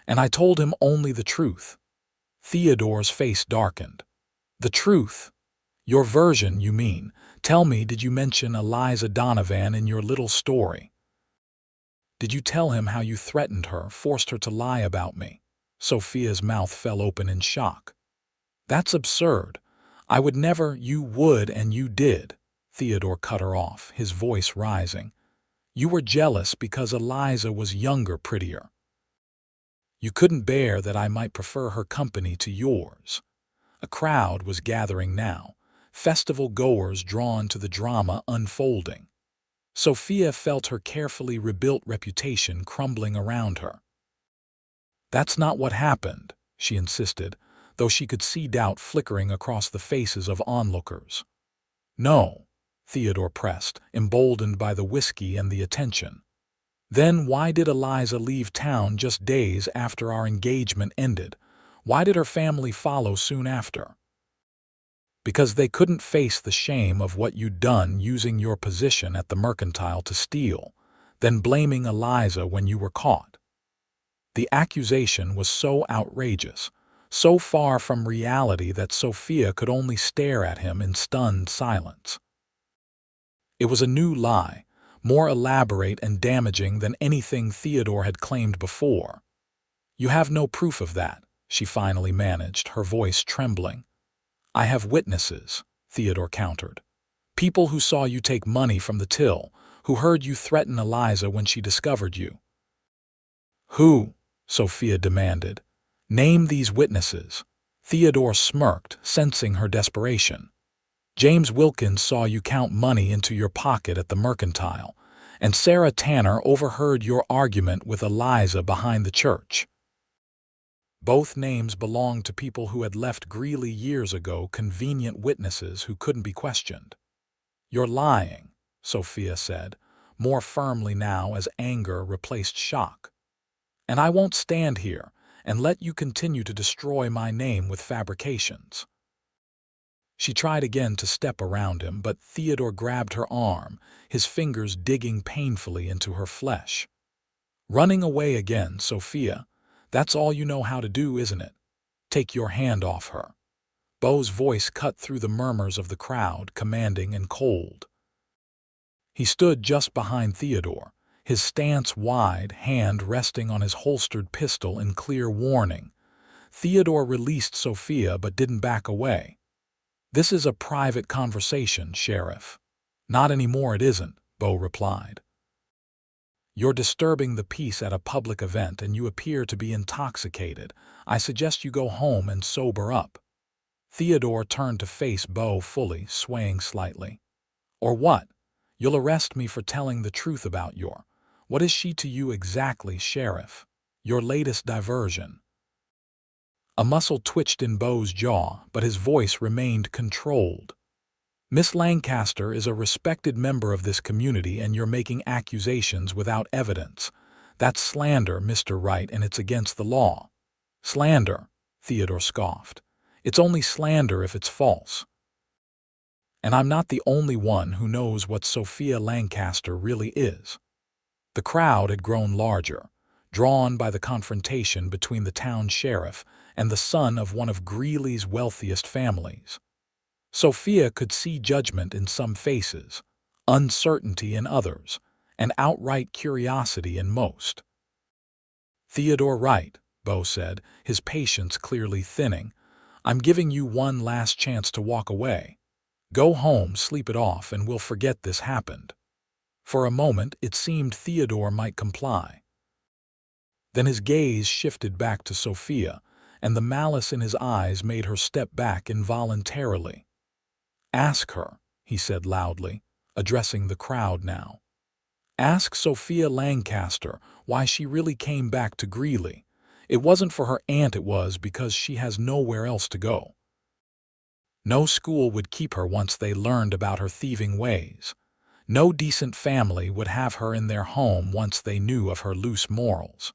And I told him only the truth. Theodore's face darkened. The truth? Your version, you mean. Tell me, did you mention Eliza Donovan in your little story? Did you tell him how you threatened her, forced her to lie about me? Sophia's mouth fell open in shock. That's absurd. I would never. You would, and you did. Theodore cut her off, his voice rising. You were jealous because Eliza was younger, prettier. You couldn't bear that I might prefer her company to yours. A crowd was gathering now, festival goers drawn to the drama unfolding. Sophia felt her carefully rebuilt reputation crumbling around her. That's not what happened, she insisted, though she could see doubt flickering across the faces of onlookers. No, Theodore pressed, emboldened by the whiskey and the attention. Then why did Eliza leave town just days after our engagement ended? Why did her family follow soon after? Because they couldn't face the shame of what you'd done using your position at the mercantile to steal, then blaming Eliza when you were caught. The accusation was so outrageous, so far from reality that Sophia could only stare at him in stunned silence. It was a new lie, more elaborate and damaging than anything Theodore had claimed before. You have no proof of that, she finally managed, her voice trembling. I have witnesses, Theodore countered. People who saw you take money from the till, who heard you threaten Eliza when she discovered you. Who? Sophia demanded. Name these witnesses. Theodore smirked, sensing her desperation. James Wilkins saw you count money into your pocket at the mercantile, and Sarah Tanner overheard your argument with Eliza behind the church. Both names belonged to people who had left Greeley years ago, convenient witnesses who couldn't be questioned. You're lying, Sophia said, more firmly now as anger replaced shock. And I won't stand here and let you continue to destroy my name with fabrications. She tried again to step around him, but Theodore grabbed her arm, his fingers digging painfully into her flesh. Running away again, Sophia. That's all you know how to do, isn't it? Take your hand off her. Beau's voice cut through the murmurs of the crowd, commanding and cold. He stood just behind Theodore, his stance wide, hand resting on his holstered pistol in clear warning. Theodore released Sophia but didn't back away. This is a private conversation, Sheriff. Not anymore, it isn't, Beau replied. You're disturbing the peace at a public event and you appear to be intoxicated. I suggest you go home and sober up. Theodore turned to face Beau fully, swaying slightly. Or what? You'll arrest me for telling the truth about your... What is she to you exactly, Sheriff? Your latest diversion. A muscle twitched in Beau's jaw, but his voice remained controlled. Miss Lancaster is a respected member of this community and you're making accusations without evidence. That's slander, Mr. Wright, and it's against the law. Slander, Theodore scoffed. It's only slander if it's false. And I'm not the only one who knows what Sophia Lancaster really is. The crowd had grown larger, drawn by the confrontation between the town sheriff and the son of one of Greeley's wealthiest families. Sophia could see judgment in some faces, uncertainty in others, and outright curiosity in most. Theodore Wright, Beau said, his patience clearly thinning. I'm giving you one last chance to walk away. Go home, sleep it off, and we'll forget this happened. For a moment, it seemed Theodore might comply. Then his gaze shifted back to Sophia, and the malice in his eyes made her step back involuntarily. Ask her, he said loudly, addressing the crowd now. Ask Sophia Lancaster why she really came back to Greeley. It wasn't for her aunt, it was because she has nowhere else to go. No school would keep her once they learned about her thieving ways. No decent family would have her in their home once they knew of her loose morals.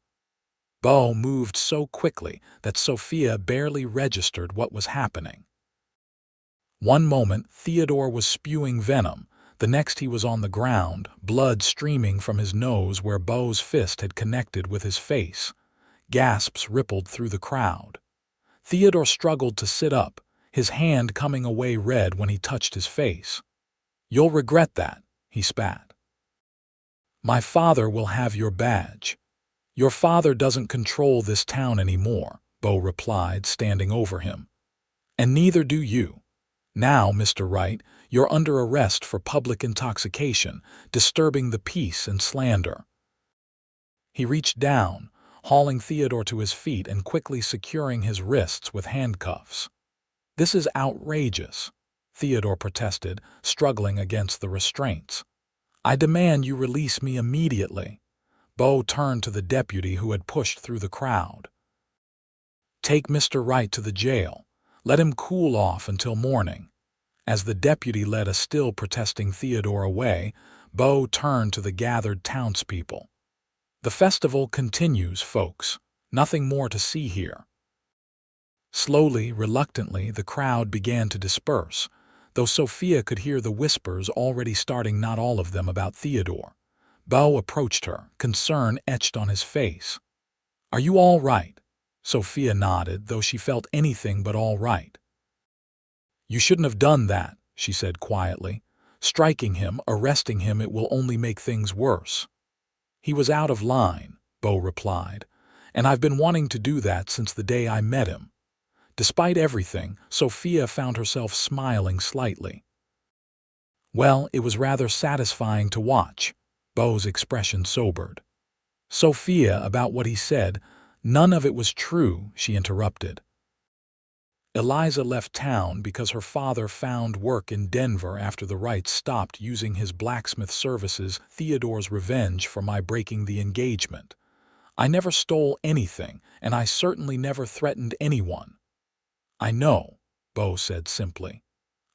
Beau moved so quickly that Sophia barely registered what was happening. One moment Theodore was spewing venom, the next he was on the ground, blood streaming from his nose where Beau's fist had connected with his face. Gasps rippled through the crowd. Theodore struggled to sit up, his hand coming away red when he touched his face. "You'll regret that," he spat. "My father will have your badge." "Your father doesn't control this town anymore," Beau replied, standing over him. "And neither do you. Now, Mr. Wright, you're under arrest for public intoxication, disturbing the peace, and slander." He reached down, hauling Theodore to his feet and quickly securing his wrists with handcuffs. "This is outrageous," Theodore protested, struggling against the restraints. "I demand you release me immediately." Beau turned to the deputy who had pushed through the crowd. "Take Mr. Wright to the jail. Let him cool off until morning." As the deputy led a still protesting Theodore away, Beau turned to the gathered townspeople. "The festival continues, folks. Nothing more to see here." Slowly, reluctantly, the crowd began to disperse, though Sophia could hear the whispers already starting, not all of them about Theodore. Beau approached her, concern etched on his face. "Are you all right?" Sophia nodded, though she felt anything but all right. "You shouldn't have done that," she said quietly. "Striking him, arresting him, it will only make things worse." "He was out of line," Beau replied, "and I've been wanting to do that since the day I met him." Despite everything, Sophia found herself smiling slightly. "Well, it was rather satisfying to watch." Beau's expression sobered. "Sophia, about what he said, none of it was true," she interrupted. "Eliza left town because her father found work in Denver after the Wrights stopped using his blacksmith services. Theodore's revenge for my breaking the engagement. I never stole anything, and I certainly never threatened anyone." "I know," Beau said simply.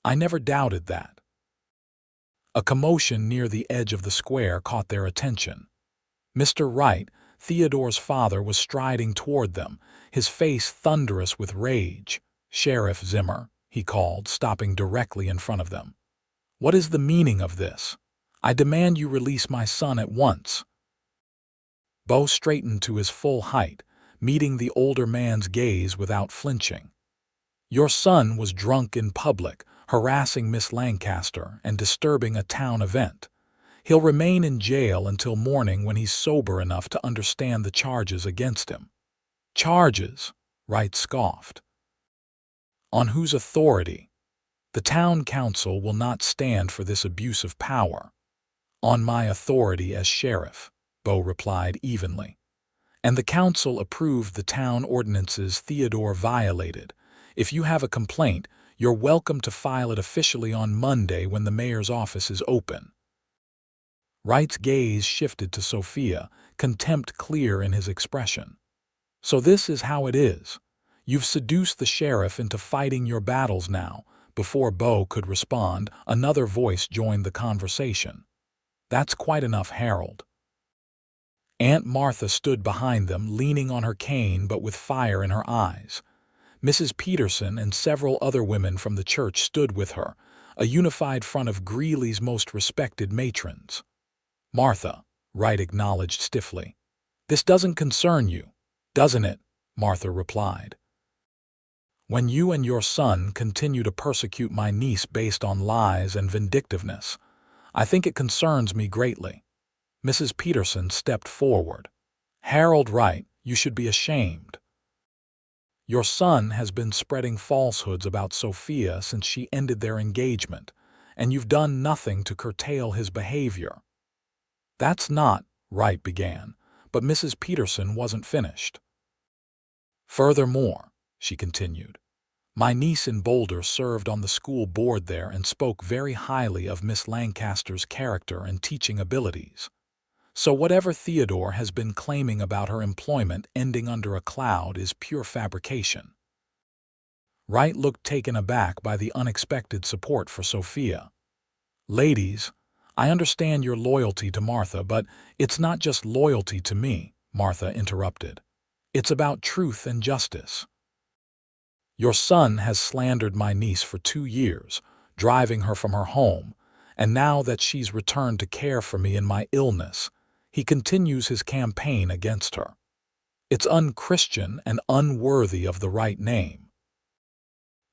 "I never doubted that." A commotion near the edge of the square caught their attention. Mr. Wright, Theodore's father, was striding toward them, his face thunderous with rage. "Sheriff Zimmer," he called, stopping directly in front of them. "What is the meaning of this? I demand you release my son at once." Beau straightened to his full height, meeting the older man's gaze without flinching. "Your son was drunk in public, harassing Miss Lancaster and disturbing a town event. He'll remain in jail until morning when he's sober enough to understand the charges against him." "Charges?" Wright scoffed. "On whose authority? The town council will not stand for this abuse of power." "On my authority as sheriff," Beau replied evenly. "And the council approved the town ordinances Theodore violated. If you have a complaint, you're welcome to file it officially on Monday when the mayor's office is open." Wright's gaze shifted to Sophia, contempt clear in his expression. "So this is how it is. You've seduced the sheriff into fighting your battles now." Before Beau could respond, another voice joined the conversation. "That's quite enough, Harold." Aunt Martha stood behind them, leaning on her cane but with fire in her eyes. Mrs. Peterson and several other women from the church stood with her, a unified front of Greeley's most respected matrons. "Martha," Wright acknowledged stiffly. "This doesn't concern you, doesn't it?" Martha replied. "When you and your son continue to persecute my niece based on lies and vindictiveness, I think it concerns me greatly." Mrs. Peterson stepped forward. "Harold Wright, you should be ashamed. Your son has been spreading falsehoods about Sophia since she ended their engagement, and you've done nothing to curtail his behavior." "That's not," Wright began, but Mrs. Peterson wasn't finished. "Furthermore," she continued, "my niece in Boulder served on the school board there and spoke very highly of Miss Lancaster's character and teaching abilities. So whatever Theodore has been claiming about her employment ending under a cloud is pure fabrication." Wright looked taken aback by the unexpected support for Sophia. "Ladies, I understand your loyalty to Martha, but it's not just loyalty to me," Martha interrupted. "It's about truth and justice. Your son has slandered my niece for 2 years, driving her from her home, and now that she's returned to care for me in my illness, he continues his campaign against her." It's unchristian and unworthy of the right name."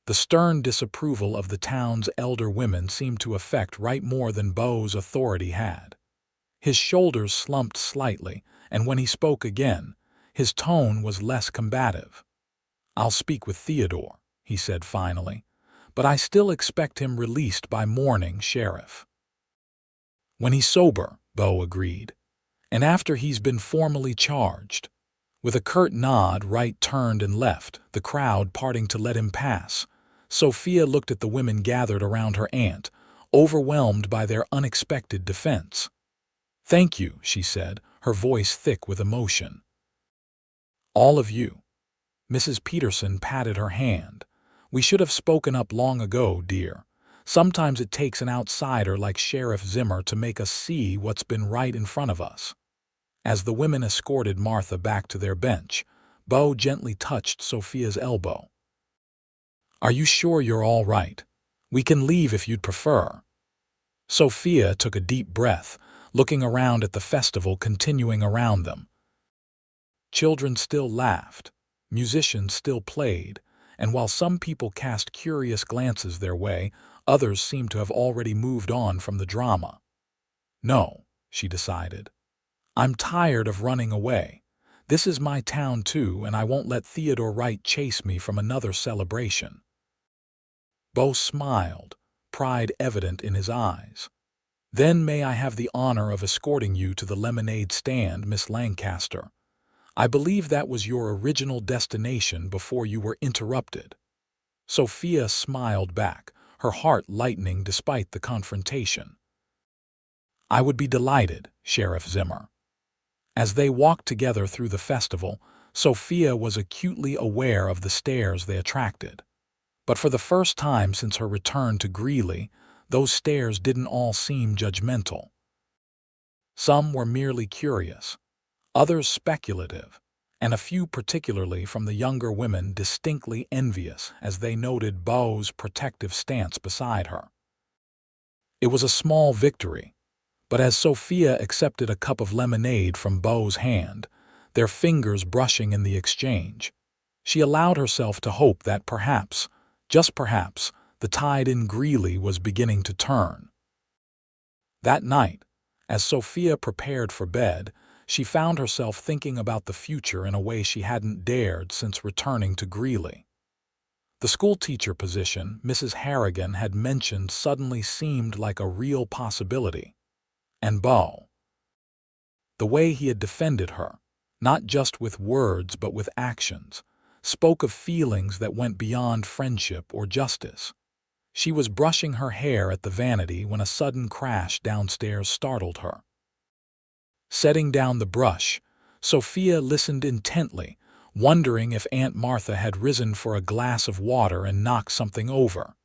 The stern disapproval of the town's elder women seemed to affect Wright more than Beau's authority had. His shoulders slumped slightly, and when he spoke again, his tone was less combative. "I'll speak with Theodore," he said finally, "but I still expect him released by morning, Sheriff." "When he's sober," Beau agreed, "and after he's been formally charged." With a curt nod, Wright turned and left, the crowd parting to let him pass. Sophia looked at the women gathered around her aunt, overwhelmed by their unexpected defense. "Thank you," she said, her voice thick with emotion. "All of you." Mrs. Peterson patted her hand. "We should have spoken up long ago, dear. Sometimes it takes an outsider like Sheriff Zimmer to make us see what's been right in front of us." As the women escorted Martha back to their bench, Beau gently touched Sophia's elbow. "Are you sure you're all right? We can leave if you'd prefer." Sophia took a deep breath, looking around at the festival continuing around them. Children still laughed, musicians still played, and while some people cast curious glances their way, others seemed to have already moved on from the drama. "No," she decided. "I'm tired of running away. This is my town too, and I won't let Theodore Wright chase me from another celebration." Beau smiled, pride evident in his eyes. "Then may I have the honor of escorting you to the lemonade stand, Miss Lancaster? I believe that was your original destination before you were interrupted." Sophia smiled back, her heart lightening despite the confrontation. "I would be delighted, Sheriff Zimmer." As they walked together through the festival, Sophia was acutely aware of the stares they attracted. But for the first time since her return to Greeley, those stares didn't all seem judgmental. Some were merely curious, others speculative, and a few, particularly from the younger women, distinctly envious as they noted Beau's protective stance beside her. It was a small victory, but as Sophia accepted a cup of lemonade from Beau's hand, their fingers brushing in the exchange, she allowed herself to hope that perhaps, just perhaps, the tide in Greeley was beginning to turn. That night, as Sophia prepared for bed, she found herself thinking about the future in a way she hadn't dared since returning to Greeley. The schoolteacher position Mrs. Harrigan had mentioned suddenly seemed like a real possibility. And Beau, the way he had defended her, not just with words but with actions, spoke of feelings that went beyond friendship or justice. She was brushing her hair at the vanity when a sudden crash downstairs startled her. Setting down the brush, Sophia listened intently, wondering if Aunt Martha had risen for a glass of water and knocked something over.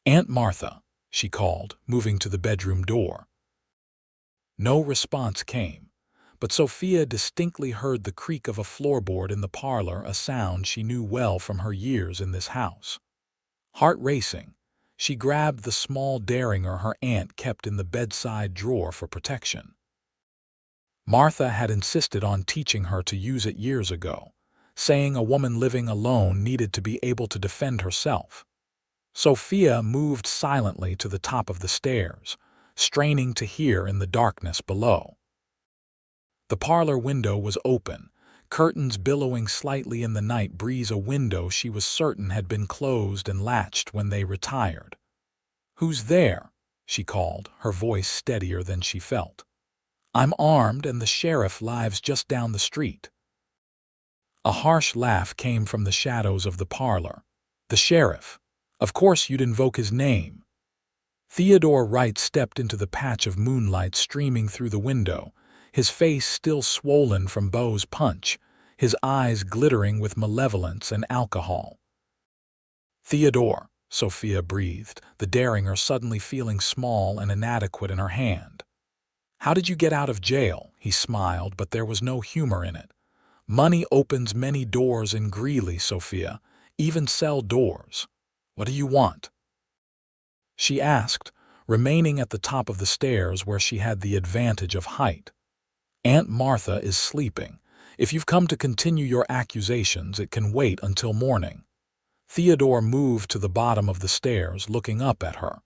"Aunt Martha," she called, moving to the bedroom door. No response came, but Sophia distinctly heard the creak of a floorboard in the parlor, a sound she knew well from her years in this house. Heart racing, she grabbed the small derringer her aunt kept in the bedside drawer for protection. Martha had insisted on teaching her to use it years ago, saying a woman living alone needed to be able to defend herself. Sophia moved silently to the top of the stairs, straining to hear in the darkness below. The parlor window was open, curtains billowing slightly in the night breeze, a window she was certain had been closed and latched when they retired. "Who's there?" she called, her voice steadier than she felt. "I'm armed and the sheriff lives just down the street." A harsh laugh came from the shadows of the parlor. "The sheriff? Of course you'd invoke his name." Theodore Wright stepped into the patch of moonlight streaming through the window, his face still swollen from Beau's punch, his eyes glittering with malevolence and alcohol. "Theodore," Sophia breathed, the derringer suddenly feeling small and inadequate in her hand. "How did you get out of jail?" He smiled, but there was no humor in it. "Money opens many doors in Greeley, Sophia, even cell doors. What do you want?" she asked, remaining at the top of the stairs where she had the advantage of height. "Aunt Martha is sleeping. If you've come to continue your accusations, it can wait until morning. Theodore moved to the bottom of the stairs, looking up at her.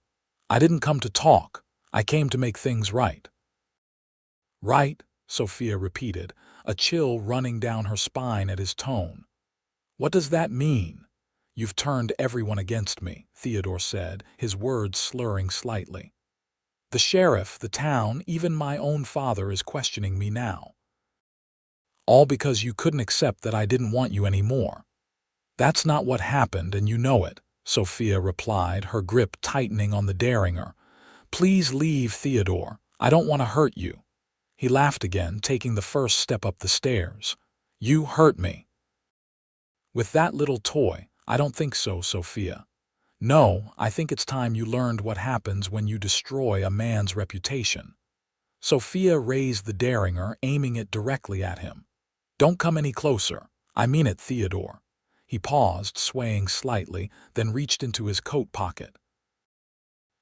I didn't come to talk. I came to make things right. Right, Sophia repeated, a chill running down her spine at his tone. What does that mean? You've turned everyone against me, Theodore said, his words slurring slightly. The sheriff, the town, even my own father is questioning me now. All because you couldn't accept that I didn't want you anymore. That's not what happened, and you know it, Sophia replied, her grip tightening on the derringer. Please leave, Theodore. I don't want to hurt you. He laughed again, taking the first step up the stairs. You hurt me. With that little toy? I don't think so, Sophia. No, I think it's time you learned what happens when you destroy a man's reputation. Sophia raised the derringer, aiming it directly at him. Don't come any closer. I mean it, Theodore. He paused, swaying slightly, then reached into his coat pocket.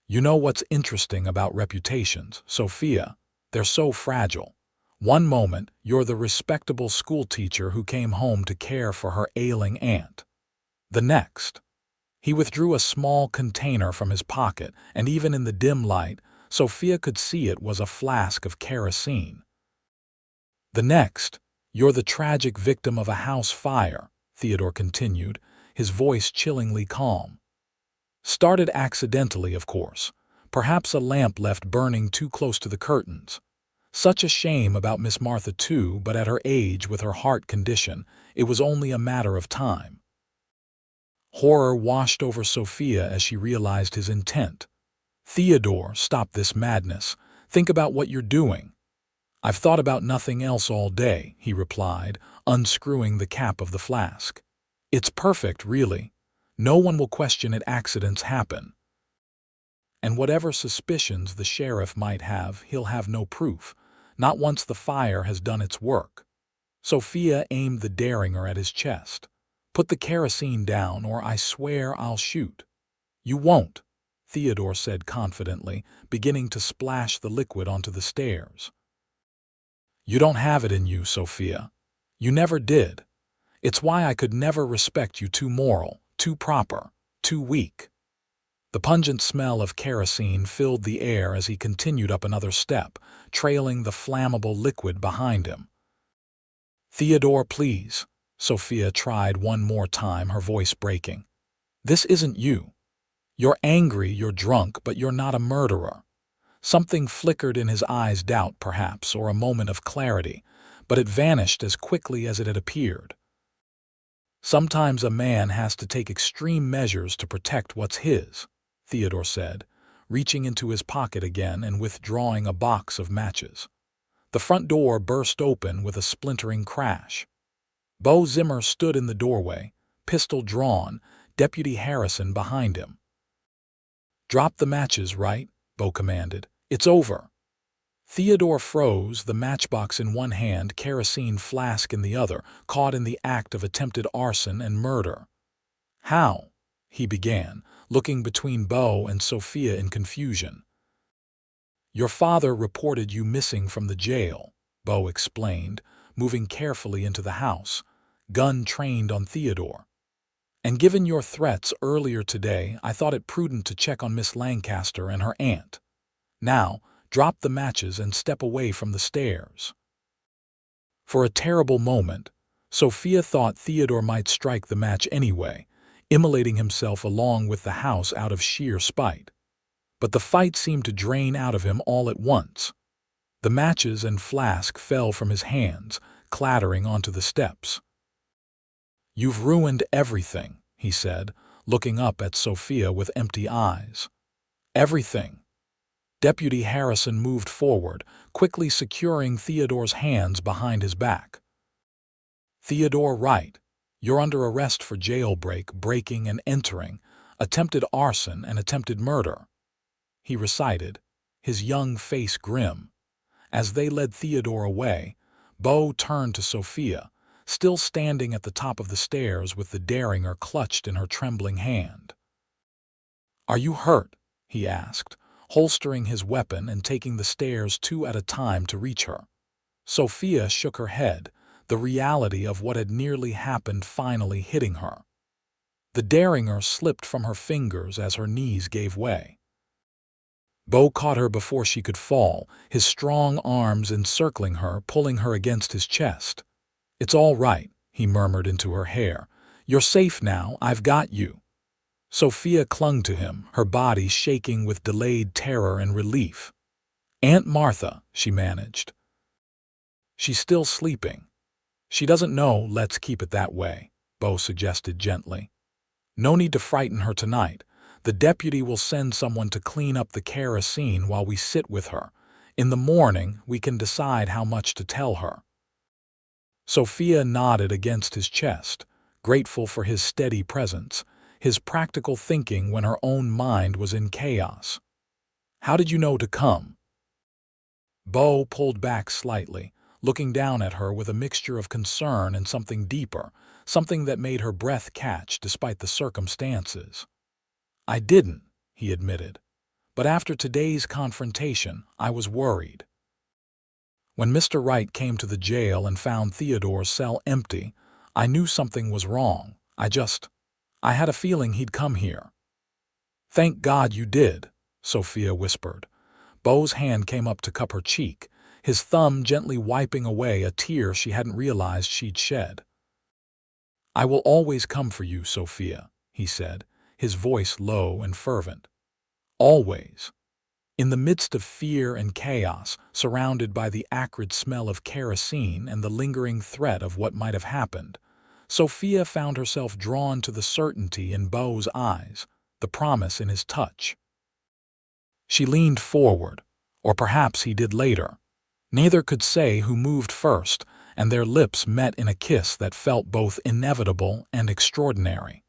You know what's interesting about reputations, Sophia? They're so fragile. One moment, you're the respectable schoolteacher who came home to care for her ailing aunt. The next. He withdrew a small container from his pocket, and even in the dim light, Sophia could see it was a flask of kerosene. The next, you're the tragic victim of a house fire, Theodore continued, his voice chillingly calm. Started accidentally, of course. Perhaps a lamp left burning too close to the curtains. Such a shame about Miss Martha too, but at her age, with her heart condition, it was only a matter of time. Horror washed over Sophia as she realized his intent. Theodore, stop this madness. Think about what you're doing. I've thought about nothing else all day, he replied, unscrewing the cap of the flask. It's perfect, really. No one will question it. Accidents happen. And whatever suspicions the sheriff might have, he'll have no proof, not once the fire has done its work. Sophia aimed the derringer at his chest. Put the kerosene down, or I swear I'll shoot. You won't, Theodore said confidently, beginning to splash the liquid onto the stairs. You don't have it in you, Sophia. You never did. It's why I could never respect you. Too moral, too proper, too weak. The pungent smell of kerosene filled the air as he continued up another step, trailing the flammable liquid behind him. Theodore, please, Sophia tried one more time, her voice breaking. This isn't you. You're angry, you're drunk, but you're not a murderer. Something flickered in his eyes, doubt perhaps, or a moment of clarity, but it vanished as quickly as it had appeared. Sometimes a man has to take extreme measures to protect what's his, Theodore said, reaching into his pocket again and withdrawing a box of matches. The front door burst open with a splintering crash. Beau Zimmer stood in the doorway, pistol drawn, Deputy Harrison behind him. Drop the matches, right? Beau commanded. It's over. Theodore froze, the matchbox in one hand, kerosene flask in the other, caught in the act of attempted arson and murder. How? He began, looking between Beau and Sophia in confusion. Your father reported you missing from the jail, Beau explained, moving carefully into the house, gun trained on Theodore. And given your threats earlier today, I thought it prudent to check on Miss Lancaster and her aunt. Now, drop the matches and step away from the stairs. For a terrible moment, Sophia thought Theodore might strike the match anyway, immolating himself along with the house out of sheer spite. But the fight seemed to drain out of him all at once. The matches and flask fell from his hands, clattering onto the steps. You've ruined everything, he said, looking up at Sophia with empty eyes. Everything. Deputy Harrison moved forward, quickly securing Theodore's hands behind his back. Theodore Wright, you're under arrest for jailbreak, breaking and entering, attempted arson, and attempted murder, he recited, his young face grim. As they led Theodore away, Beau turned to Sophia, still standing at the top of the stairs with the derringer clutched in her trembling hand. Are you hurt? He asked, holstering his weapon and taking the stairs two at a time to reach her. Sophia shook her head, the reality of what had nearly happened finally hitting her. The derringer slipped from her fingers as her knees gave way. Beau caught her before she could fall, his strong arms encircling her, pulling her against his chest. "It's all right," he murmured into her hair. "You're safe now, I've got you." Sophia clung to him, her body shaking with delayed terror and relief. "Aunt Martha," she managed. "She's still sleeping." "She doesn't know, let's keep it that way," Beau suggested gently. "No need to frighten her tonight. The deputy will send someone to clean up the kerosene while we sit with her. In the morning, we can decide how much to tell her." Sophia nodded against his chest, grateful for his steady presence, his practical thinking when her own mind was in chaos. "How did you know to come?" Beau pulled back slightly, looking down at her with a mixture of concern and something deeper, something that made her breath catch despite the circumstances. "I didn't," he admitted. "But after today's confrontation, I was worried. When Mr. Wright came to the jail and found Theodore's cell empty, I knew something was wrong. I had a feeling he'd come here." "Thank God you did," Sophia whispered. Beau's hand came up to cup her cheek, his thumb gently wiping away a tear she hadn't realized she'd shed. "I will always come for you, Sophia," he said, his voice low and fervent. "Always." In the midst of fear and chaos, surrounded by the acrid smell of kerosene and the lingering threat of what might have happened, Sophia found herself drawn to the certainty in Beau's eyes, the promise in his touch. She leaned forward, or perhaps he did later. Neither could say who moved first, and their lips met in a kiss that felt both inevitable and extraordinary.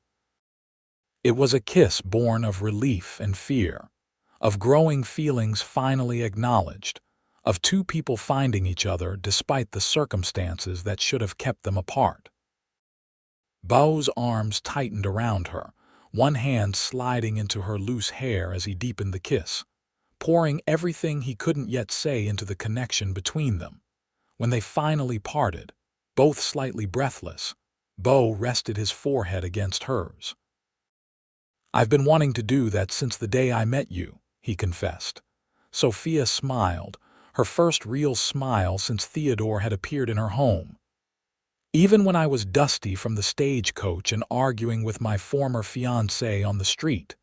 It was a kiss born of relief and fear, of growing feelings finally acknowledged, of two people finding each other despite the circumstances that should have kept them apart. Beau's arms tightened around her, one hand sliding into her loose hair as he deepened the kiss, pouring everything he couldn't yet say into the connection between them. When they finally parted, both slightly breathless, Beau rested his forehead against hers. "I've been wanting to do that since the day I met you," he confessed. Sophia smiled, her first real smile since Theodore had appeared in her home. "Even when I was dusty from the stagecoach and arguing with my former fiancé on the street.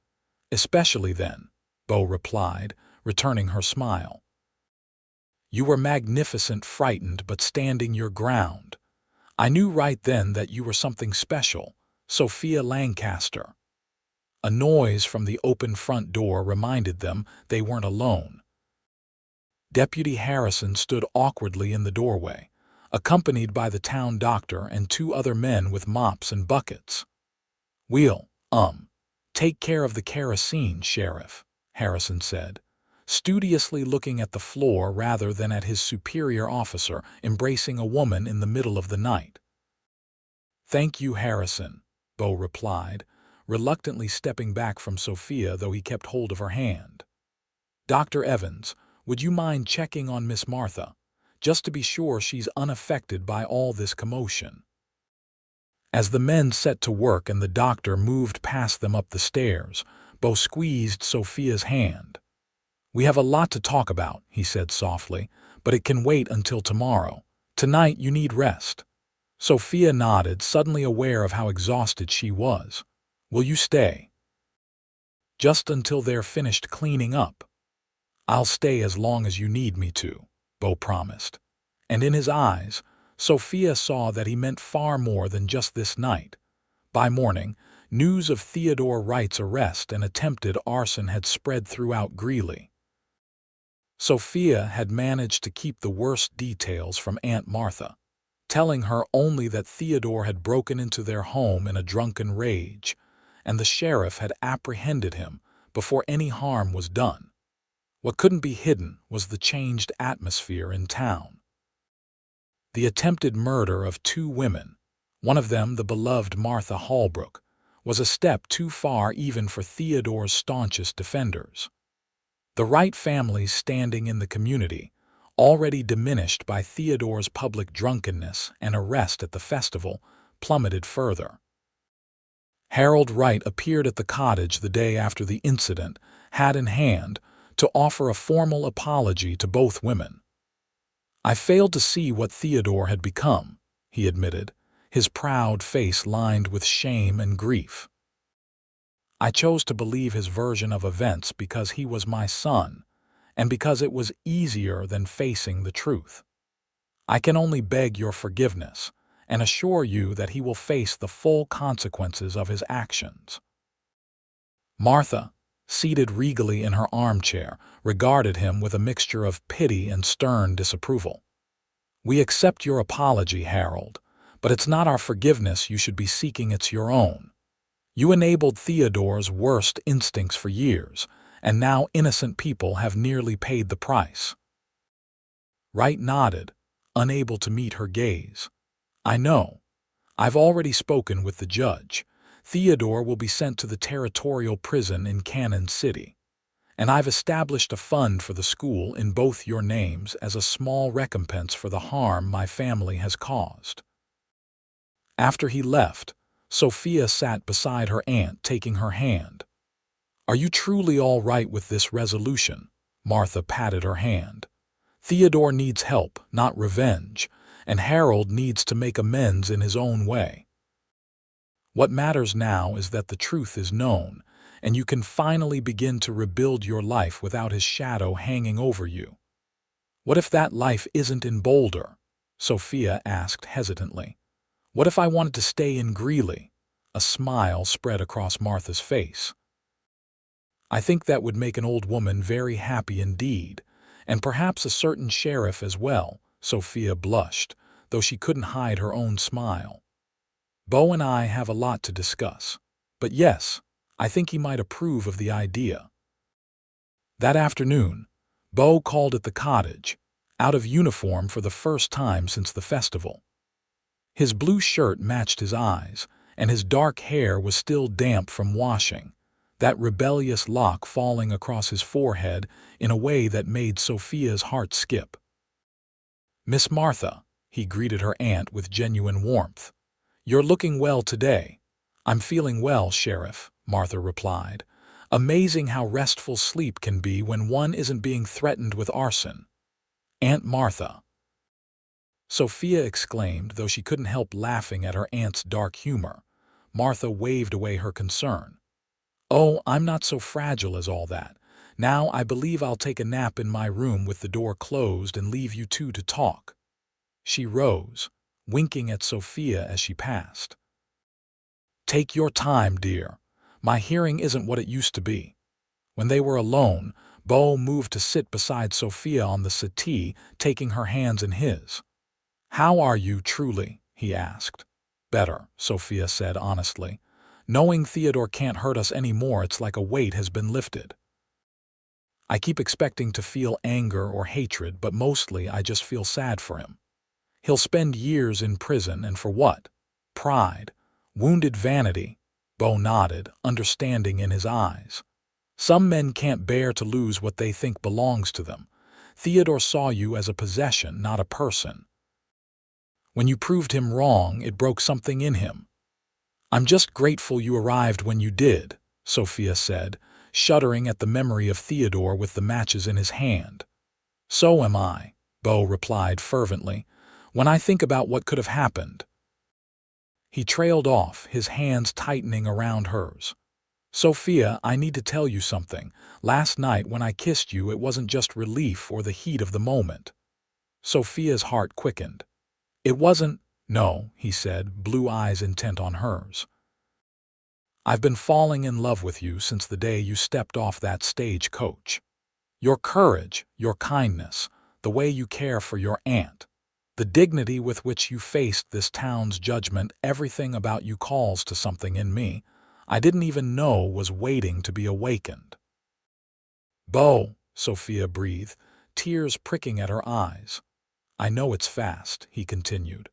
Especially then," Beau replied, returning her smile. "You were magnificent, frightened, but standing your ground. I knew right then that you were something special, Sophia Lancaster." A noise from the open front door reminded them they weren't alone. Deputy Harrison stood awkwardly in the doorway, accompanied by the town doctor and two other men with mops and buckets. "We'll, take care of the kerosene, Sheriff," Harrison said, studiously looking at the floor rather than at his superior officer embracing a woman in the middle of the night. "Thank you, Harrison," Beau replied, reluctantly stepping back from Sophia, though he kept hold of her hand. "Dr. Evans, would you mind checking on Miss Martha, just to be sure she's unaffected by all this commotion?" As the men set to work and the doctor moved past them up the stairs, Beau squeezed Sophia's hand. "We have a lot to talk about," he said softly, "but it can wait until tomorrow. Tonight you need rest." Sophia nodded, suddenly aware of how exhausted she was. "Will you stay?" "Just until they're finished cleaning up." "I'll stay as long as you need me to," Beau promised. And in his eyes, Sophia saw that he meant far more than just this night. By morning, news of Theodore Wright's arrest and attempted arson had spread throughout Greeley. Sophia had managed to keep the worst details from Aunt Martha, telling her only that Theodore had broken into their home in a drunken rage, and the sheriff had apprehended him before any harm was done. What couldn't be hidden was the changed atmosphere in town. The attempted murder of two women, one of them the beloved Martha Holbrook, was a step too far even for Theodore's staunchest defenders. The Wright family's standing in the community, already diminished by Theodore's public drunkenness and arrest at the festival, plummeted further. Harold Wright appeared at the cottage the day after the incident, hat in hand, to offer a formal apology to both women. "I failed to see what Theodore had become," he admitted, his proud face lined with shame and grief. "I chose to believe his version of events because he was my son, and because it was easier than facing the truth. I can only beg your forgiveness and assure you that he will face the full consequences of his actions." Martha, seated regally in her armchair, regarded him with a mixture of pity and stern disapproval. "We accept your apology, Harold, but it's not our forgiveness you should be seeking, it's your own. You enabled Theodore's worst instincts for years, and now innocent people have nearly paid the price." Wright nodded, unable to meet her gaze. "I know. I've already spoken with the judge. Theodore will be sent to the territorial prison in Cannon City. And I've established a fund for the school in both your names as a small recompense for the harm my family has caused." After he left, Sophia sat beside her aunt, taking her hand. "Are you truly all right with this resolution?" Martha patted her hand. "Theodore needs help, not revenge, and Harold needs to make amends in his own way. What matters now is that the truth is known, and you can finally begin to rebuild your life without his shadow hanging over you." "What if that life isn't in Boulder?" Sophia asked hesitantly. "What if I wanted to stay in Greeley?" A smile spread across Martha's face. "I think that would make an old woman very happy indeed, and perhaps a certain sheriff as well." Sophia blushed, though she couldn't hide her own smile. "Beau and I have a lot to discuss. But yes, I think he might approve of the idea." That afternoon, Beau called at the cottage, out of uniform for the first time since the festival. His blue shirt matched his eyes, and his dark hair was still damp from washing, that rebellious lock falling across his forehead in a way that made Sophia's heart skip. "Miss Martha," he greeted her aunt with genuine warmth. "You're looking well today." "I'm feeling well, Sheriff," Martha replied. "Amazing how restful sleep can be when one isn't being threatened with arson." "Aunt Martha!" Sophia exclaimed, though she couldn't help laughing at her aunt's dark humor. Martha waved away her concern. "Oh, I'm not so fragile as all that. Now I believe I'll take a nap in my room with the door closed and leave you two to talk." She rose, winking at Sophia as she passed. "Take your time, dear. My hearing isn't what it used to be." When they were alone, Beau moved to sit beside Sophia on the settee, taking her hands in his. "How are you, truly?" he asked. "Better," Sophia said honestly. "Knowing Theodore can't hurt us anymore, it's like a weight has been lifted. I keep expecting to feel anger or hatred, but mostly I just feel sad for him. He'll spend years in prison, and for what? Pride, wounded vanity." Beau nodded, understanding in his eyes. "Some men can't bear to lose what they think belongs to them. Theodore saw you as a possession, not a person. When you proved him wrong, it broke something in him." "I'm just grateful you arrived when you did," Sophia said, shuddering at the memory of Theodore with the matches in his hand. "So am I," Beau replied fervently, "when I think about what could have happened." He trailed off, his hands tightening around hers. "Sophia, I need to tell you something. Last night when I kissed you, it wasn't just relief or the heat of the moment." Sophia's heart quickened. "It wasn't—" "No," he said, blue eyes intent on hers. "I've been falling in love with you since the day you stepped off that stagecoach. Your courage, your kindness, the way you care for your aunt, the dignity with which you faced this town's judgment, everything about you calls to something in me I didn't even know was waiting to be awakened." "Beau," Sophia breathed, tears pricking at her eyes. "I know it's fast," he continued.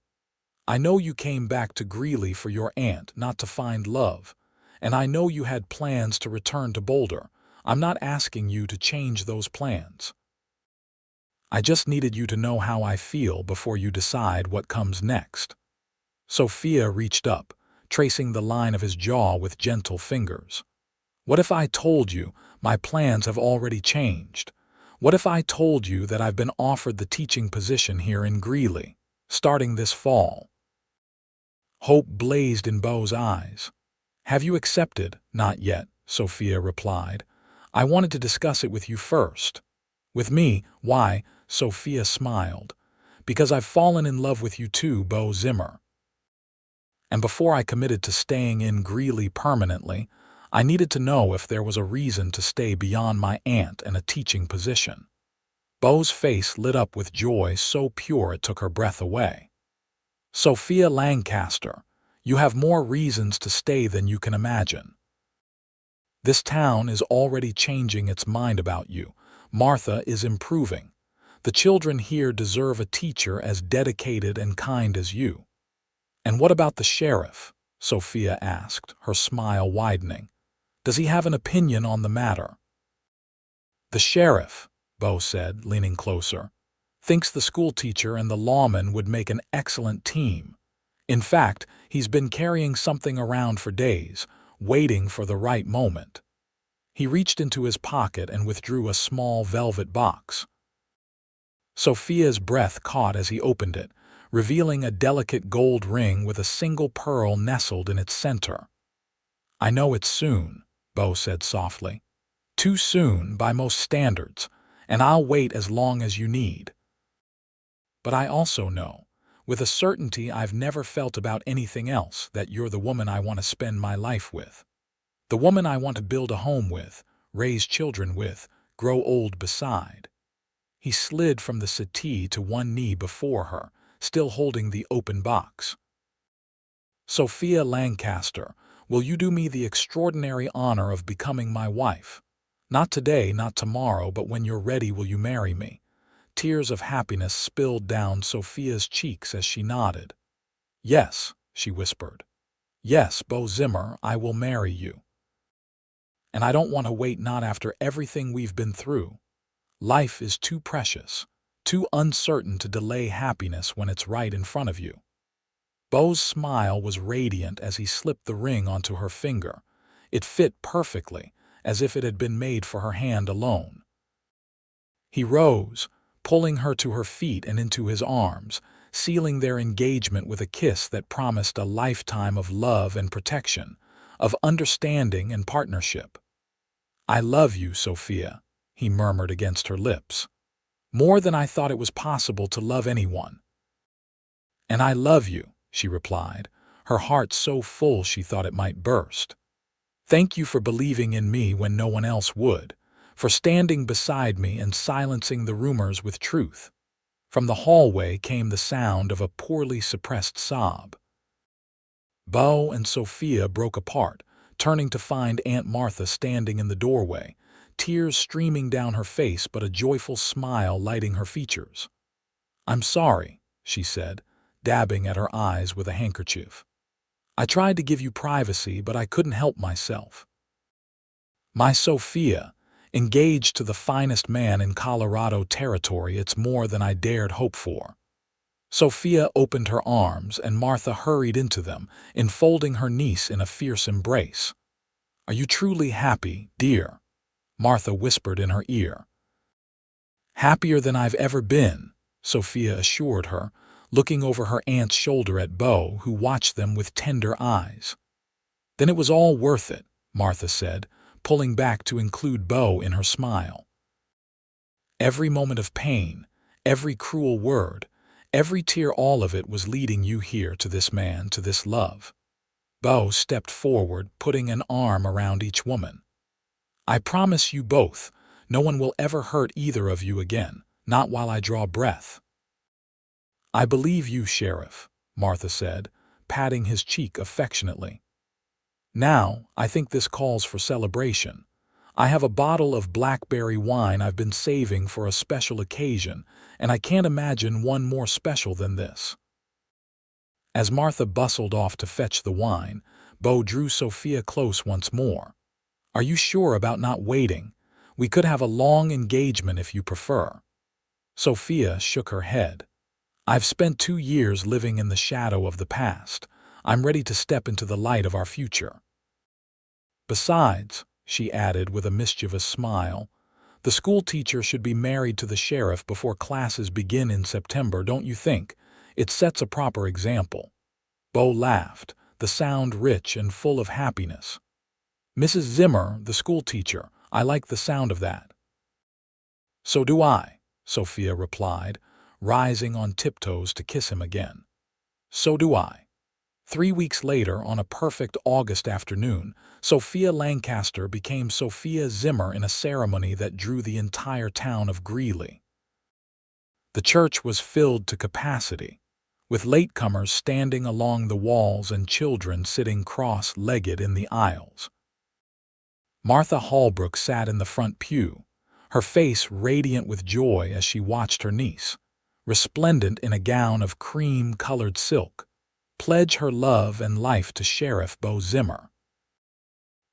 "I know you came back to Greeley for your aunt, not to find love. And I know you had plans to return to Boulder. I'm not asking you to change those plans." I just needed you to know how I feel before you decide what comes next." Sophia reached up, tracing the line of his jaw with gentle fingers. "What if I told you my plans have already changed? What if I told you that I've been offered the teaching position here in Greeley, starting this fall?" Hope blazed in Beau's eyes. "Have you accepted?" "Not yet," Sophia replied. "I wanted to discuss it with you first." "With me? Why?" Sophia smiled. "Because I've fallen in love with you too, Beau Zimmer. And before I committed to staying in Greeley permanently, I needed to know if there was a reason to stay beyond my aunt and a teaching position." Beau's face lit up with joy so pure it took her breath away. "Sophia Lancaster, you have more reasons to stay than you can imagine. This town is already changing its mind about you. Martha is improving. The children here deserve a teacher as dedicated and kind as you." "And what about the sheriff?" Sophia asked, her smile widening. "Does he have an opinion on the matter?" "The sheriff," Beau said, leaning closer, "thinks the schoolteacher and the lawman would make an excellent team. In fact, he's been carrying something around for days, waiting for the right moment." He reached into his pocket and withdrew a small velvet box. Sophia's breath caught as he opened it, revealing a delicate gold ring with a single pearl nestled in its center. "I know it's soon," Beau said softly. "Too soon by most standards, and I'll wait as long as you need. But I also know, with a certainty I've never felt about anything else, that you're the woman I want to spend my life with. The woman I want to build a home with, raise children with, grow old beside." He slid from the settee to one knee before her, still holding the open box. "Sophia Lancaster, will you do me the extraordinary honor of becoming my wife? Not today, not tomorrow, but when you're ready, will you marry me?" Tears of happiness spilled down Sophia's cheeks as she nodded. "Yes," she whispered. "Yes, Beau Zimmer, I will marry you. And I don't want to wait, not after everything we've been through. Life is too precious, too uncertain to delay happiness when it's right in front of you." Beau's smile was radiant as he slipped the ring onto her finger. It fit perfectly, as if it had been made for her hand alone. He rose, pulling her to her feet and into his arms, sealing their engagement with a kiss that promised a lifetime of love and protection, of understanding and partnership. "I love you, Sophia," he murmured against her lips. "More than I thought it was possible to love anyone." "And I love you," she replied, her heart so full she thought it might burst. "Thank you for believing in me when no one else would, for standing beside me and silencing the rumors with truth." From the hallway came the sound of a poorly suppressed sob. Beau and Sophia broke apart, turning to find Aunt Martha standing in the doorway, tears streaming down her face but a joyful smile lighting her features. "I'm sorry," she said, dabbing at her eyes with a handkerchief. "I tried to give you privacy, but I couldn't help myself. My Sophia, engaged to the finest man in Colorado territory, it's more than I dared hope for." Sophia opened her arms, and Martha hurried into them, enfolding her niece in a fierce embrace. "Are you truly happy, dear?" Martha whispered in her ear. "Happier than I've ever been," Sophia assured her, looking over her aunt's shoulder at Beau, who watched them with tender eyes. "Then it was all worth it," Martha said, pulling back to include Beau in her smile. "Every moment of pain, every cruel word, every tear, all of it was leading you here, to this man, to this love." Beau stepped forward, putting an arm around each woman. "I promise you both, no one will ever hurt either of you again, not while I draw breath." "I believe you, Sheriff," Martha said, patting his cheek affectionately. "Now, I think this calls for celebration. I have a bottle of blackberry wine I've been saving for a special occasion, and I can't imagine one more special than this." As Martha bustled off to fetch the wine, Beau drew Sophia close once more. "Are you sure about not waiting? We could have a long engagement if you prefer." Sophia shook her head. I've spent 2 years living in the shadow of the past. I'm ready to step into the light of our future. Besides, she added with a mischievous smile, the school teacher should be married to the sheriff before classes begin in September, don't you think? It sets a proper example. Beau laughed, the sound rich and full of happiness. Mrs. Zimmer, the school teacher, I like the sound of that. So do I, Sophia replied, rising on tiptoes to kiss him again. So do I. 3 weeks later, on a perfect August afternoon, Sophia Lancaster became Sophia Zimmer in a ceremony that drew the entire town of Greeley. The church was filled to capacity, with latecomers standing along the walls and children sitting cross-legged in the aisles. Martha Holbrook sat in the front pew, her face radiant with joy as she watched her niece, resplendent in a gown of cream-colored silk, pledge her love and life to Sheriff Beau Zimmer.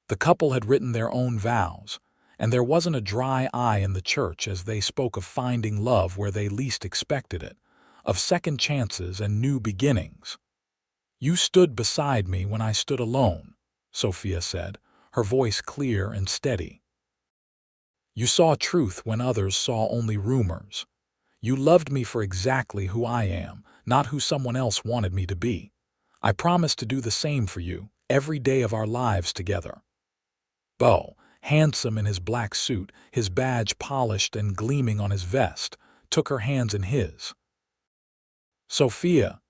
The couple had written their own vows, and there wasn't a dry eye in the church as they spoke of finding love where they least expected it, of second chances and new beginnings. You stood beside me when I stood alone, Sophia said, her voice clear and steady. You saw truth when others saw only rumors. You loved me for exactly who I am, not who someone else wanted me to be. I promise to do the same for you, every day of our lives together. Beau, handsome in his black suit, his badge polished and gleaming on his vest, took her hands in his. Sophia,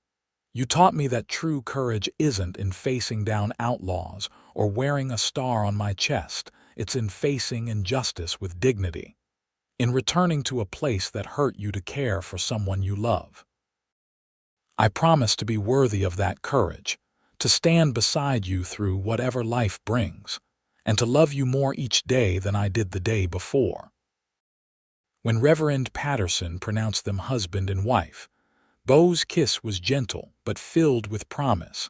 you taught me that true courage isn't in facing down outlaws or wearing a star on my chest. It's in facing injustice with dignity, in returning to a place that hurt you to care for someone you love. I promise to be worthy of that courage, to stand beside you through whatever life brings, and to love you more each day than I did the day before. When Reverend Patterson pronounced them husband and wife, Beau's kiss was gentle but filled with promise,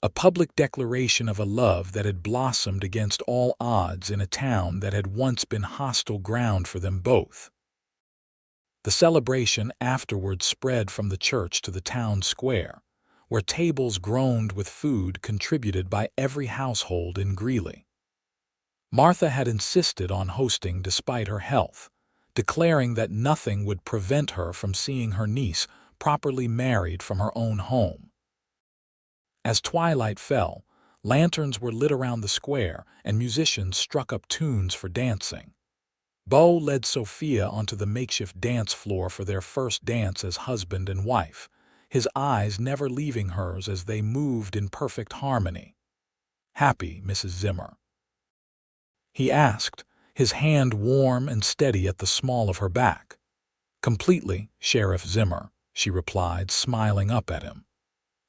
a public declaration of a love that had blossomed against all odds in a town that had once been hostile ground for them both. The celebration afterward spread from the church to the town square, where tables groaned with food contributed by every household in Greeley. Martha had insisted on hosting despite her health, declaring that nothing would prevent her from seeing her niece properly married from her own home. As twilight fell, lanterns were lit around the square and musicians struck up tunes for dancing. Beau led Sophia onto the makeshift dance floor for their first dance as husband and wife, his eyes never leaving hers as they moved in perfect harmony. "Happy, Mrs. Zimmer?" he asked, his hand warm and steady at the small of her back. "Completely, Sheriff Zimmer," she replied, smiling up at him.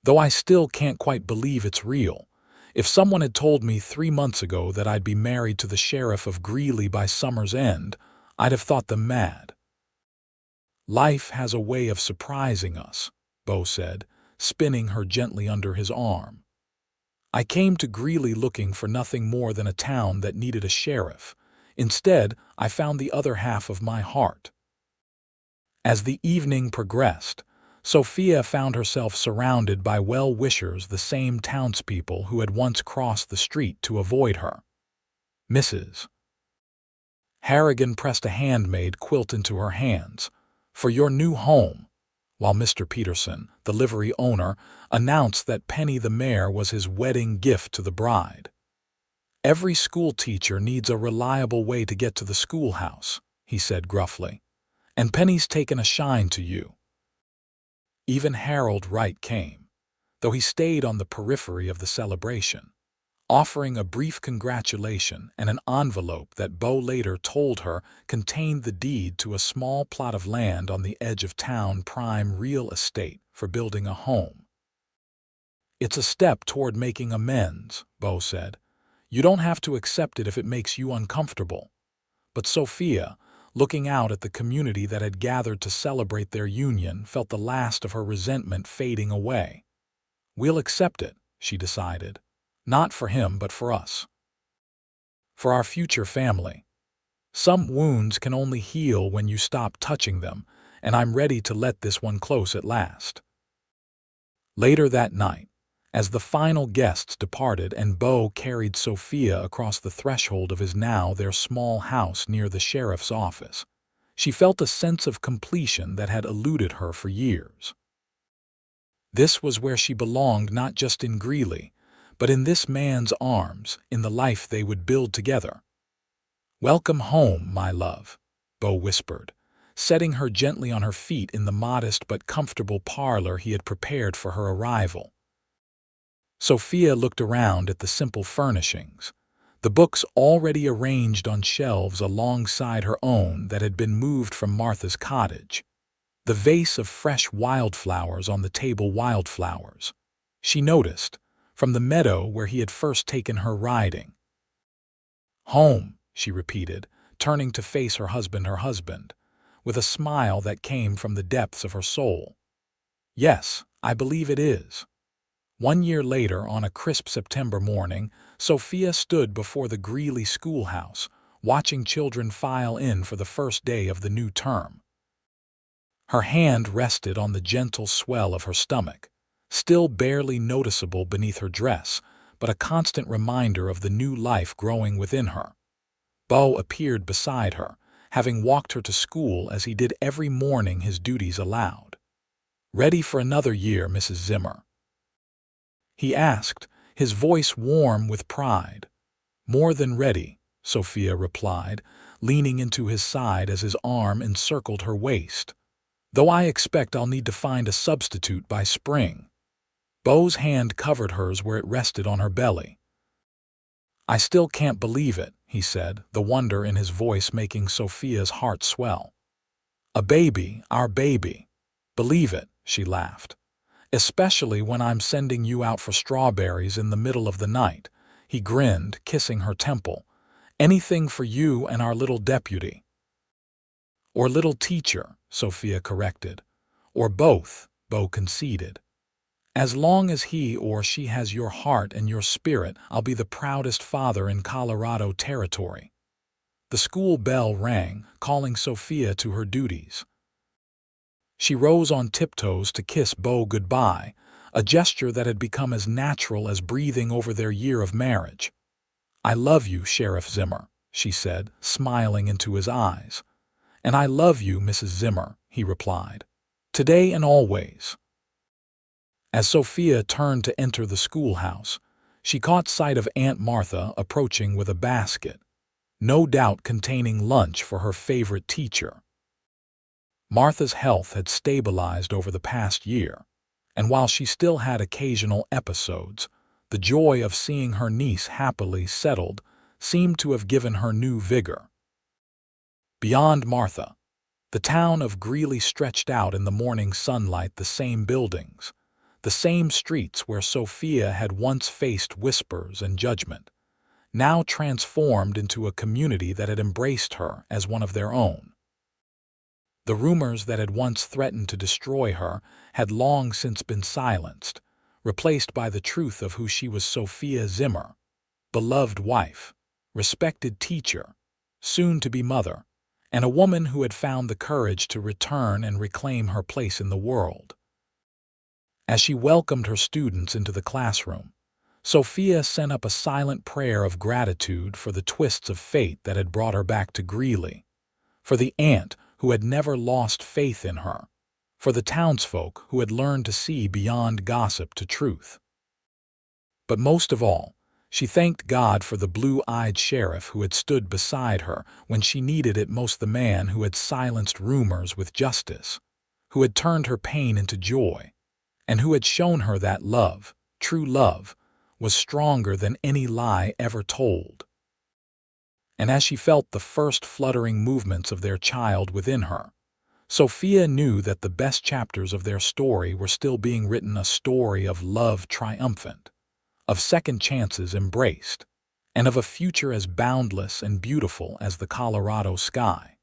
"Though I still can't quite believe it's real. If someone had told me 3 months ago that I'd be married to the sheriff of Greeley by summer's end, I'd have thought them mad." "Life has a way of surprising us," Beau said, spinning her gently under his arm. "I came to Greeley looking for nothing more than a town that needed a sheriff. Instead, I found the other half of my heart." As the evening progressed, Sophia found herself surrounded by well-wishers, the same townspeople who had once crossed the street to avoid her. Mrs. Harrigan pressed a handmade quilt into her hands, "For your new home," while Mr. Peterson, the livery owner, announced that Penny the mare was his wedding gift to the bride. "Every school teacher needs a reliable way to get to the schoolhouse," he said gruffly, "and Penny's taken a shine to you." Even Harold Wright came, though he stayed on the periphery of the celebration, offering a brief congratulation and an envelope that Beau later told her contained the deed to a small plot of land on the edge of town prime real estate for building a home. "It's a step toward making amends," Beau said. "You don't have to accept it if it makes you uncomfortable." But Sophia, looking out at the community that had gathered to celebrate their union, felt the last of her resentment fading away. "We'll accept it," she decided. "Not for him, but for us. For our future family. Some wounds can only heal when you stop touching them, and I'm ready to let this one close at last." Later that night, as the final guests departed and Beau carried Sophia across the threshold of his now their small house near the sheriff's office, she felt a sense of completion that had eluded her for years. This was where she belonged, not just in Greeley, but in this man's arms, in the life they would build together. "Welcome home, my love," Beau whispered, setting her gently on her feet in the modest but comfortable parlor he had prepared for her arrival. Sophia looked around at the simple furnishings, the books already arranged on shelves alongside her own that had been moved from Martha's cottage, the vase of fresh wildflowers on the table, wildflowers she noticed from the meadow where he had first taken her riding. "Home," she repeated, turning to face her husband, with a smile that came from the depths of her soul. "Yes, I believe it is." 1 year later, on a crisp September morning, Sophia stood before the Greeley schoolhouse, watching children file in for the first day of the new term. Her hand rested on the gentle swell of her stomach, still barely noticeable beneath her dress, but a constant reminder of the new life growing within her. Beau appeared beside her, having walked her to school as he did every morning his duties allowed. "Ready for another year, Mrs. Zimmer?" he asked, his voice warm with pride. "More than ready," Sophia replied, leaning into his side as his arm encircled her waist. "Though I expect I'll need to find a substitute by spring." Beau's hand covered hers where it rested on her belly. "I still can't believe it," he said, the wonder in his voice making Sophia's heart swell. "A baby, our baby. Believe it," she laughed. "Especially when I'm sending you out for strawberries in the middle of the night." He grinned, kissing her temple. "Anything for you and our little deputy." "Or little teacher," Sophia corrected. "Or both," Beau conceded. "As long as he or she has your heart and your spirit, I'll be the proudest father in Colorado territory." The school bell rang, calling Sophia to her duties. She rose on tiptoes to kiss Beau goodbye, a gesture that had become as natural as breathing over their year of marriage. "I love you, Sheriff Zimmer," she said, smiling into his eyes. "And I love you, Mrs. Zimmer," he replied. "Today and always." As Sophia turned to enter the schoolhouse, she caught sight of Aunt Martha approaching with a basket, no doubt containing lunch for her favorite teacher. Martha's health had stabilized over the past year, and while she still had occasional episodes, the joy of seeing her niece happily settled seemed to have given her new vigor. Beyond Martha, the town of Greeley stretched out in the morning sunlight, the same buildings, the same streets where Sophia had once faced whispers and judgment, now transformed into a community that had embraced her as one of their own. The rumors that had once threatened to destroy her had long since been silenced, replaced by the truth of who she was: Sophia Zimmer, beloved wife, respected teacher, soon-to-be mother, and a woman who had found the courage to return and reclaim her place in the world. As she welcomed her students into the classroom, Sophia sent up a silent prayer of gratitude for the twists of fate that had brought her back to Greeley, for the aunt who had never lost faith in her, for the townsfolk who had learned to see beyond gossip to truth. But most of all, she thanked God for the blue-eyed sheriff who had stood beside her when she needed it most, the man who had silenced rumors with justice, who had turned her pain into joy, and who had shown her that love, true love, was stronger than any lie ever told. And as she felt the first fluttering movements of their child within her, Sophia knew that the best chapters of their story were still being written, a story of love triumphant, of second chances embraced, and of a future as boundless and beautiful as the Colorado sky.